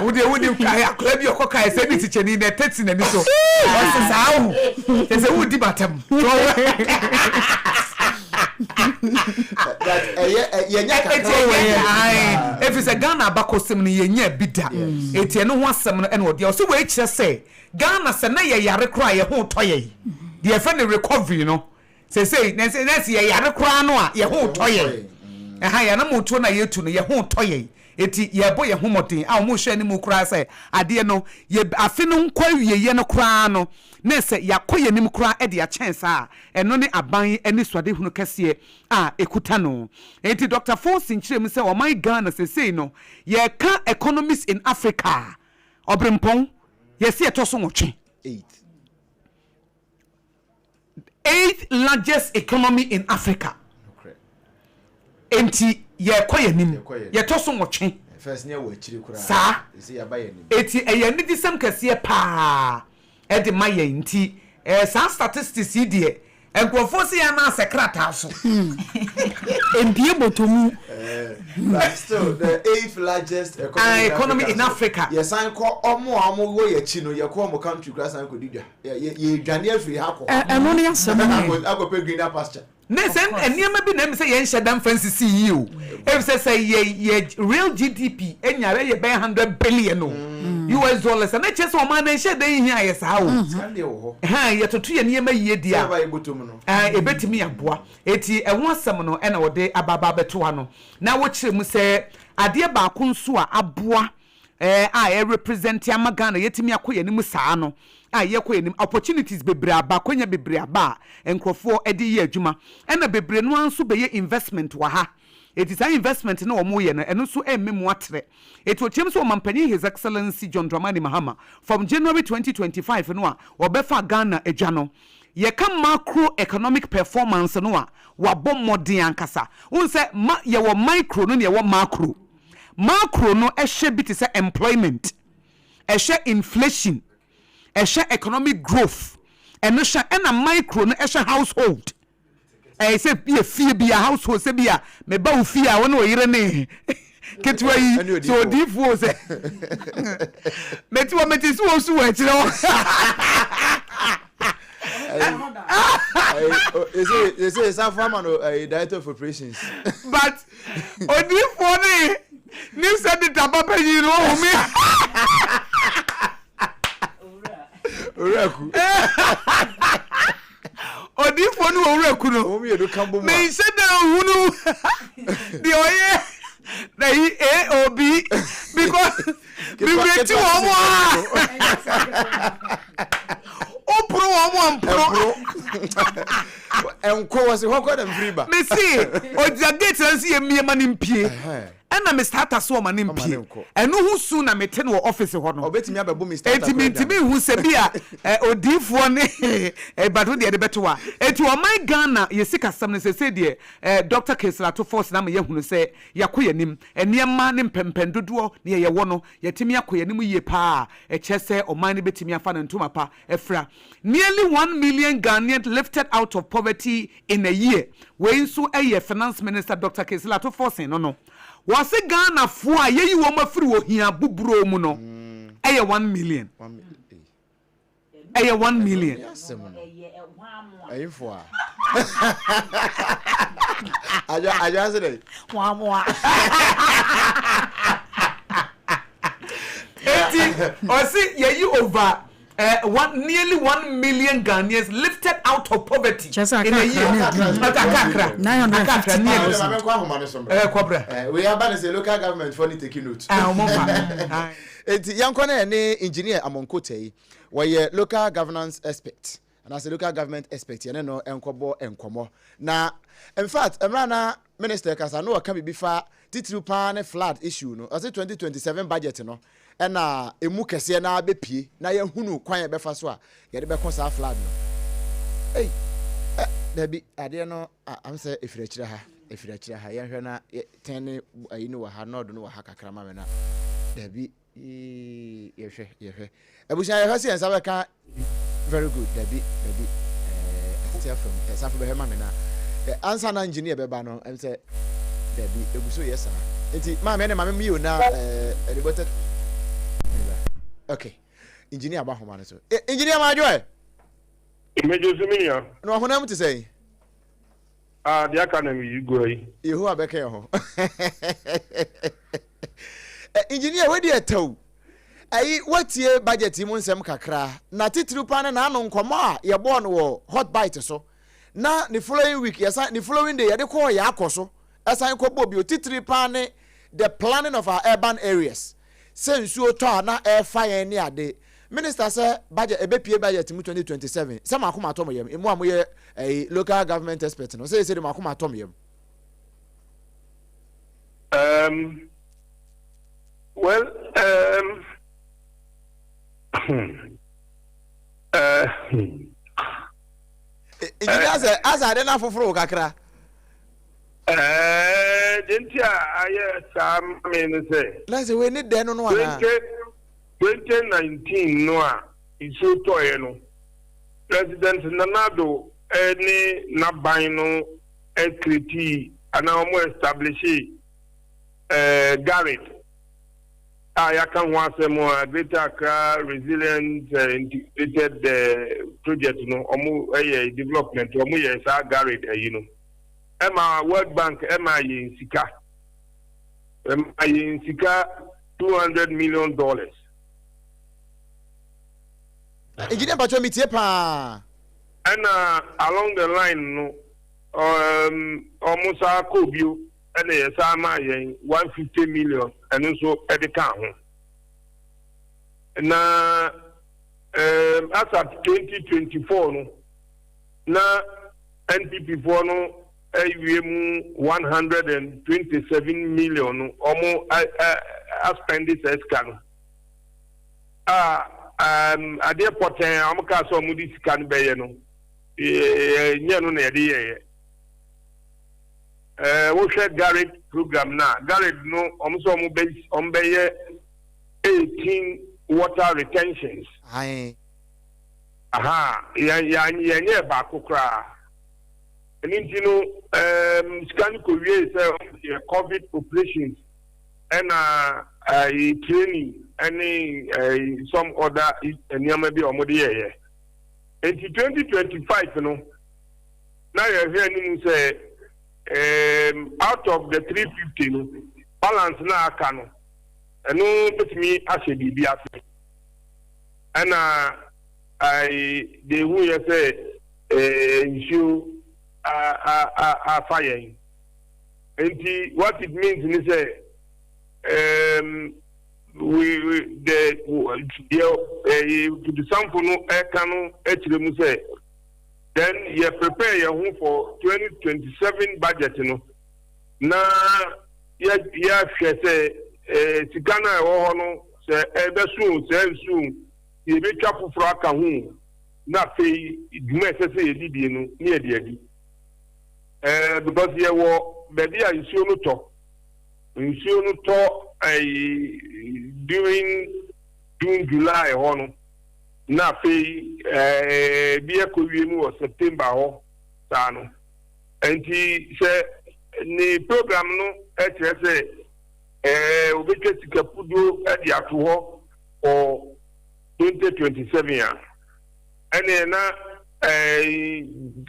Speaker 5: would akra bi okoka say bi ticheni na tati na ni so o se sao e se wudi batam
Speaker 2: that yenya kakra
Speaker 5: if it's a Ghana bakosim no yenya bida etie no ho asem no ene odi o se we kire say Ghana se na ye yare kra ye ho toye de fe ne recovery no say na ye yare kra no a ye ho toye ya na moto na yetu no ye ho toye eti ye bo ye ho moten a mo hwe ni mu kra say ade no ye afi no nkwa wieye no kra no na se yakoye nim kra e de a chance a eno ne aban ani swade hunu kase a ekuta no eti Dr. Fonsin kirem say o my Ghana say no ye ka economies in Africa obrempon ye se etoso nwotwe 8th largest economy in Africa. Enti ye koye nim ye toso nwotwe
Speaker 2: first near we chiri kura
Speaker 5: sa
Speaker 2: esi ya ba ye nim
Speaker 5: eti eye ni disem kase pa e de maye nti sa statistics yi de enkrofo se ya na secretary so
Speaker 3: empie botomu
Speaker 2: but still the 8th largest
Speaker 5: economy in Africa
Speaker 2: ye san ko omo wo ye chi no ye ko omo country kura san ko didwa ye dwane afiri ha ko
Speaker 3: eno ne asem
Speaker 2: akopɛ greener pasture
Speaker 5: Nesen eniema bi na me say yen shedam fancy CEO. If say ye real GDP enyare ye be $100 billion US dollars. And che so man na shede yin here yes ha o. Ha ye totu ye niema yie dia. Ebetimi aboa. Eti eho asem no e na wo de ababa beto ha no. Na wo kire mu say ade ba ko nso a aboa a represent Ghana yetimi akoye ni mu saa no. Yekoye nim opportunities bebre aba konya bebre aba enkrofo edi ye adwuma ena bebre no anso be ye investment wa ha it is an investment na omo ye no eno so emmemu atre eto chem so mampani His Excellency John Dramani Mahama from January 2025 no a obefa Ghana adwa no ye ka macro economic performance no a wabɔ modern ankasa unse ye wo micro no ye wo macro no ehwe bi te say employment ehwe inflation ehwe economic growth and a micro no ehwe household say be a fee be a household say be a me ba u fee a won o yire ne ketwa yi so difo say meti wo meti so so wa kire
Speaker 2: They say SARFO man director of operations.
Speaker 5: But odi funny. New said the papa you know me.
Speaker 2: Oraku.
Speaker 5: Odi funny oraku no.
Speaker 2: Omi edu kambo ma.
Speaker 5: Me said na hunu. The oye. Na AOB because we wait to one. Opro one pro.
Speaker 2: Enko was ho kwa dem free ba.
Speaker 5: Me see odia gate na see me ma nimpie. And I'm a starter so man in P. And no soon I'm a 10 office honor.
Speaker 2: Obetimi ababu Mr.
Speaker 5: Eti who se bia odif one but the better one. Eti o my Ghana ye sika some say dear Dr. Kesla to force na me hunu say yakoye nim eniema ne mpempen dodo ne ye wono yetimi akoye nim ye pa e chese o man betimi afa na ntoma pa efra. Nearly 1 million Ghanaians lifted out of poverty in a year. We so a finance minister Dr. Kesla to force no. Was a Ghana for a ye you were free here, Bubro Muno. 1 million. 1 million.
Speaker 2: Aye for. I just said it.
Speaker 3: One more.
Speaker 5: Or see, ye you over. Nearly 1 million Ghanaians lifted out of poverty
Speaker 3: Just
Speaker 5: in a year.
Speaker 3: 950,000.
Speaker 2: We are banning the local government for taking notes. Yankone ne engineer Amonkote, where local governance expert. And as a local government expert, you know, enkomo. Now, in fact, Emrana Minister Kasano can be before Titrupan flood issue, no, as a 2027 budget, no. And emu kese na abepie na ye hunu kwan ye befa so a ye de bekon sa flood no hey there be ade no am say efirachira ha ye hwe na ten ayi no wa ha no do no wa ha kakra ma me na there be ye hwe ebusia ye hase ensa beka very good there be tell from SARFO be ma me na the answer na engineer be ba no am say there be ebuso yes sir enti ma me na mi o na elevated. Okay. Engineer Bahomane so. Engineer Majoy.
Speaker 6: Imejosiminia.
Speaker 2: No honam to say.
Speaker 6: The academy you go.
Speaker 2: You who are back here. Engineer where dey tell. Ayi what year budget mu nsem kakra. Na titru pa na anu nkomo a ye born wo hot bite so. Na the following week yesa the following day ye dey call ya akoso. Esan ko bo bi titru pa ne the planning of our urban areas. Since you talk na air fire ni ade minister say budget ebepie budget mu 2027 say makoma atom yem emu amoye local government expert no say the makoma atom yem
Speaker 6: well
Speaker 2: as I don't foforo kakra
Speaker 6: Dentia, I say.
Speaker 2: Let's say we need then no
Speaker 6: 2019 no is so toy President Nanado any nabino equity and now more establish Garrett. I can want some more greater resilient integrated project no development Garrett you know. Emma World Bank Emma in Sika $200 million.
Speaker 2: Engineer Pacho mitie pa.
Speaker 6: And along the line no almost a Kobio and a Sama 150 million and also at the count. Now as at 2024 no na NPP for no 127 million almost spend this scan. At the point, I'm going to mudi scan be no. No na dey. We share Garrett program na. Garrett no almost base on be 18 water retentions.
Speaker 2: Aye.
Speaker 6: Aha, ya ba kokra. And you know, scan Korea is COVID operations and training and some other maybe or in 2025 no now you're hearing say out of the 350 no balance na aka no eno betimi ahye bibi afi and they who you say issue fire and what it means is say we the sample no ekano echiremu say then you prepare your home for 2027 budget no na ya say sikana ho no say ebesu say soon you be twapo for aka ho na fe duma say edidie no na edidi because you wo baby a nsuo no to during June July ho no na fe bi ekowie mu September ho sa no enti say ni program no say obeke sikapudo edi ato ho for 2027 ya ene na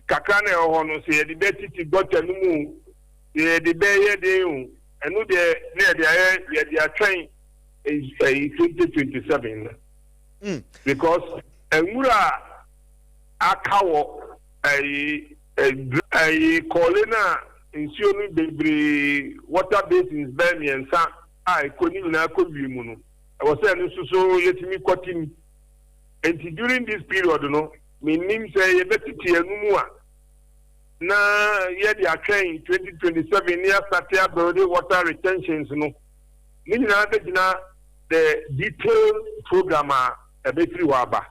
Speaker 6: kakane ho no say the betiti gota no mu the beye de hu enu de na de atwen 2027 because enura akawo kolena nsuo no bebre water basins be miensa koni na kobi mu no e was say no so yetimi kwatimi and during this period no meaning say yebetiti anu a na ye dey attrain 2027 near start building water retentions no ni na be gina the detailed program a betri waba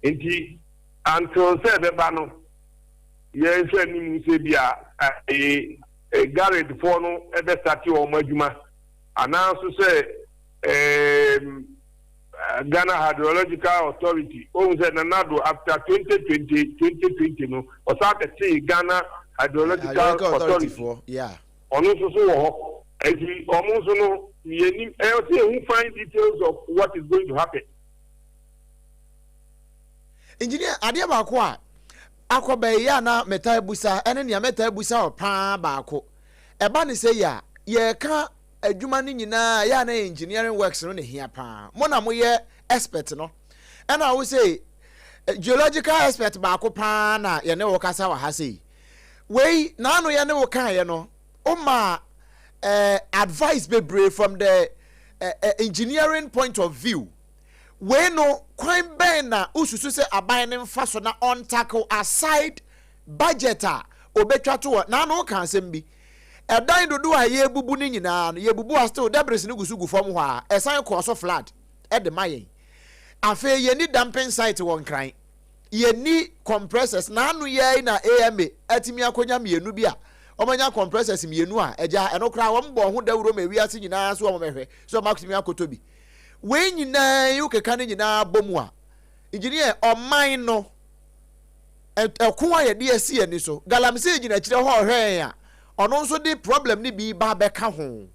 Speaker 6: enti until say be ba no ye say ni say bia garage for no e be start o maduma announce say Ghana Hydrological Authority said Nanado after 2020 no or start to Ghana Hydrological Authority
Speaker 2: for
Speaker 6: almost so almost no who find details of what is going to happen.
Speaker 2: Engineer adia baako a akobe ya na meta ebusa ene ne meta ebusa opa baako eba ne say ya ye ka adwuma ni nyina ya na engineering works no ne hia pa mo na mo ye expert no and I will say geological expert baako pa na ye ne wo kasa wa ha sei we na no ye ne wo kan ye no o ma advice bebre from the engineering point of view we no kwan ben na ususu se aban ne mfa so na on tackle aside budgeter obetwa to na no kan sem bi edan dodo a ye bubu ni nyina no ye bubu a still debris ni gusu gu fom ho a esan ko so flood e de mayen afa ye ni dumping site won kran ye ni compressors na anu ye na AMA atimi akonya mienu bi a omanya compressors mienu a eja enokra wo mbo ho dawuro ma wiase nyina so o mehwe so makutimi akoto bi we nyina yu keka ni nyina bomu a engineer oman no ekun a ye de asi ani so galamse nyina kire ho hwen a ono nso de problem ni bi ba be ka ho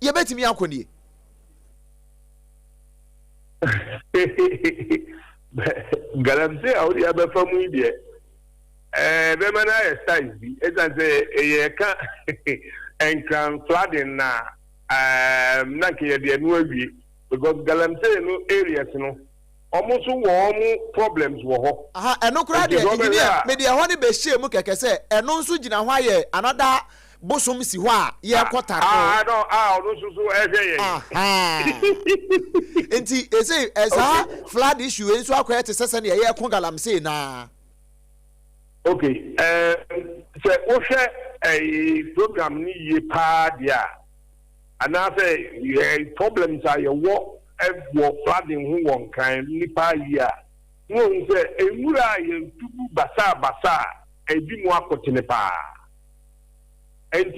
Speaker 2: ye betimi akoni
Speaker 6: galamse awri abafamu ide be mana e size bi e dan say ye ka enkran flooding na na ke ye de anu awie because galamse no areas no almost wo problems wo ho
Speaker 2: aha enokura de engineer me de ho ne be hye mu keke se eno nso gina ho aye another bosom si ho a ye kwota ko
Speaker 6: no so ehye ye
Speaker 2: enti ese esa flood issue enso akoye te sese ne ye ko galamse na
Speaker 6: okay so o hwe program ni ye pa dia ana say problems are your work ewo flooding who won kan nipa ya no say ewura ye tubu basa ebi mu akotene pa and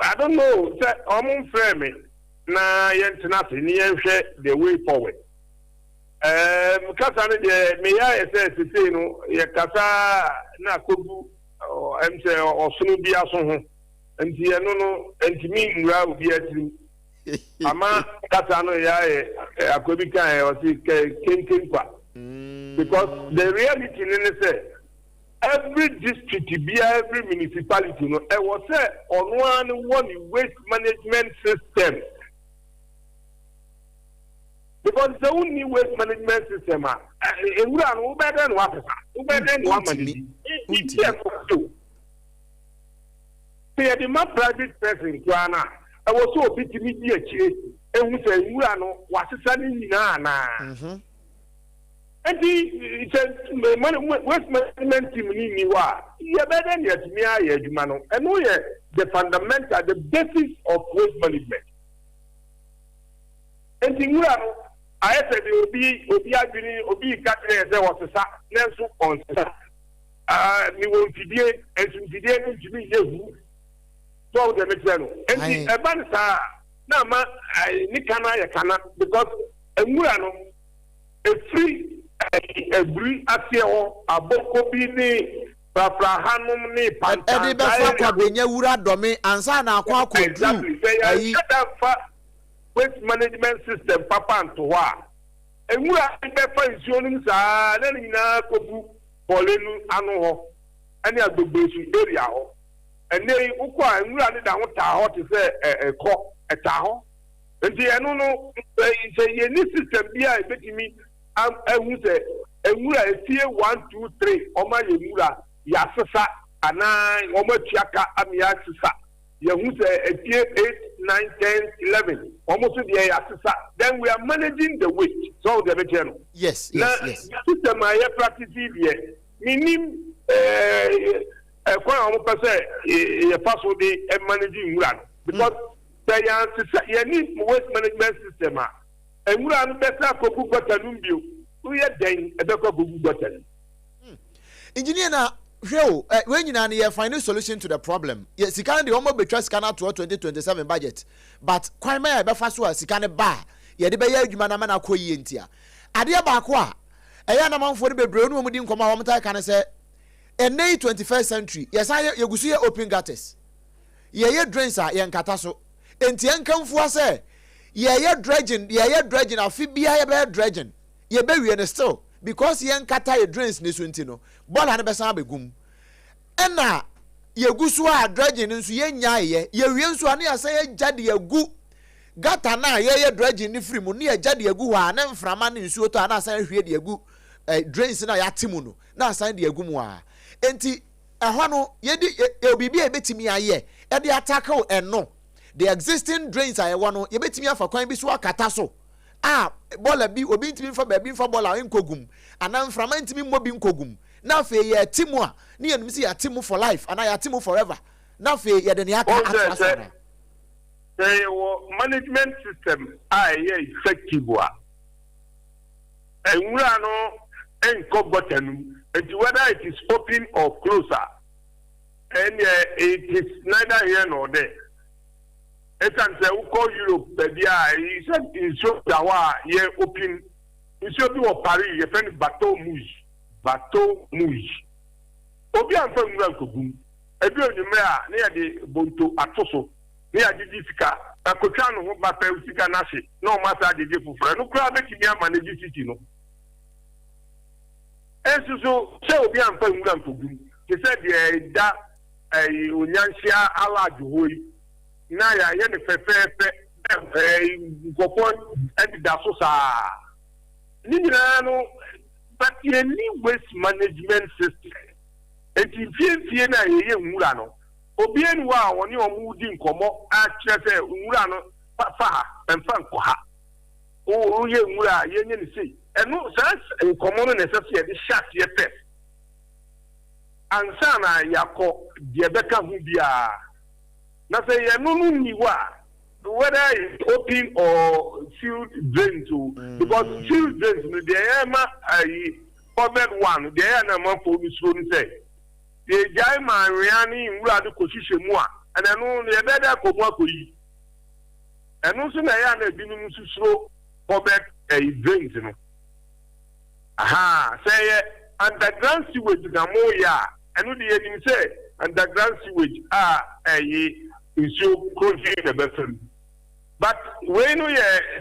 Speaker 6: I don't know say omun frame na yentena se ni yenhwe the way forward kasa ne de me ya say no ye kasa na kogu say osunu bi aso ho enti eno no enti mi nwura obi atiri ama kasa no ya akobi kan o si kenken kwa Because the reality is every district, every municipality, I was say on one waste management system. Because the only waste management system, we are better than what money. The man private person, I was so big to meet you, and we say, we are no what's standing in. And he said, West management team, you are better than yet, me, and we are the fundamental, the basis of waste management. And you are, I said, Obi, Catherine, there was a sack, Nelson on we will today, and today, to be here. So the next one, and the Abansa, Nama, I cannot, because a free. Every asio aboko bi ni Abrahanum ni panta
Speaker 2: edi be fa kwa benya wura dome ansa na akwa akodu
Speaker 6: ayi waste management system papa ntowa enwura be fa nsuo nim saa na nyina kobu polenu anu ho ani agbegbesu area ho ene ukwa enwura ni da ho ta ho te se ekọ eta ho enti enu no se ye ni system bia ebetimi who say, Emura, 1, 2, 3, Oma Yemura, Yasasa, Ana, Oma Chiaka, Amiasasa. Who say, 8, 9, 10, 11, almost the Yasasa. Then we are managing the weight. So the veteran.
Speaker 2: Yes.
Speaker 6: System I practice here. Meaning, quite almost say, a password and managing run. Because they are waste management system. And we are better for good button. We are then a better good button.
Speaker 2: Engineer, now, when you find a solution to the problem, yes, you can't the almost betray scanner to 2027 budget. But quite may I be fast was you can't buy. Yet the Bayer Jumanamana Koyentia. Adia Bakwa, a young man for the Bruno Mudin Commander can say, and nay 21st century, yes, I you see open gutters. Ye drains are young Catasso. And Tian come for say. Ye dredging, Afibia be dredging. Ye be we still because ye nkata ye drains niswintino. Ball and besa be gum. Ena ye gusua dredging nsu ye nyaye ye wiensu ane asay jade ye gu gata na ye dredging ni free mu ne ye jade ye gu ha na mframa ne nsu to ana asay hwe de gu drains na ya timu no na asay de gu mu a. Enti ehwa no ye di obibi e betimi aye e de attackle eno. The existing drains are one. You bet me for coin be so kataso. Bola bi obi ntimi for baby for bola nkogum. Anam from ntimi mobi nkogum. Na fe ye timwa. Ni enum si ya timu for life and ya timu forever. Na fe ye de ne aka atwa.
Speaker 6: Say management system effective wa. Enwura no enko button. Whether it is open or closer. And it is neither here nor there. It's an Europe, baby. He said in Dawa, ye open. In Soto Paris, ye find Bateau Mouge. Obi and from Rankogum. A girl in the near the Bonto Atoso, near the Diffica, a Cochano, Bapelsica Nashi, no matter the different friend, no crowd making me manage city. No. And so Obi and from Rankogum. He said, that a Unyansia Ala na ya ye ne fefefe gopon and da so sa ni nyina no but ye ni waste management system enti fie na ye nwura no obi enu a woni omudi nkomo a kire se nwura no fa emfa nko ha o ye nwura ye nye ni sei eno sa nkomo no necessary ye shat ye test ansa na yakọ de beka hu bia. Now say no whether it's open or sealed drain to because sealed drains the a covered one the air na for this room say the guy man riani in radu koshishe mua and I know the better komwa koyi and also na ya na binum susro covered drains no aha say underground sewage na mo ya and the enemy say underground sewage issue closing the vessel. But when we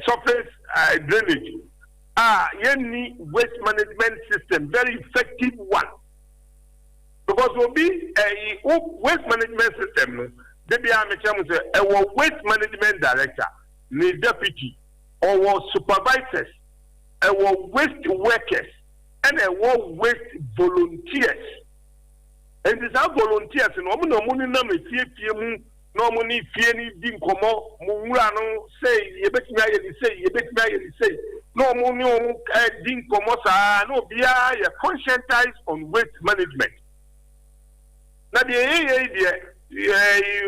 Speaker 6: surface drainage, Any waste management system, very effective one. Because will be a waste management system. They be a waste management director, the deputy, or supervisors, waste workers, and waste volunteers. And these are volunteers, and no money, fear didn't come out, Murano say, you bet me, say, no money, didn't come out, no, be conscientized on waste management. Now, the I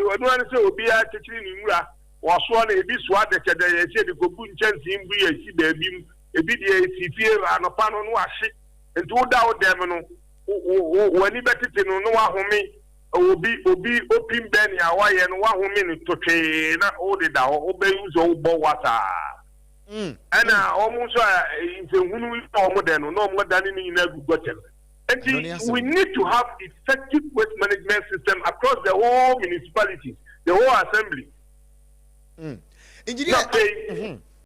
Speaker 6: don't want to say, be a teaching in Mura, or swan a bit swat that they said the good chance in be a BDA, and a pan on wash it, and to doubt them, when you better to know how me. Obi open ben ya wa ye no wa home ni to twe na o de da o be use o bo wata ana o mu so nse hunu o mo de no mo da ni na gugotel. We need to have effective waste management system across the whole municipalities, the whole assembly.
Speaker 2: Engineer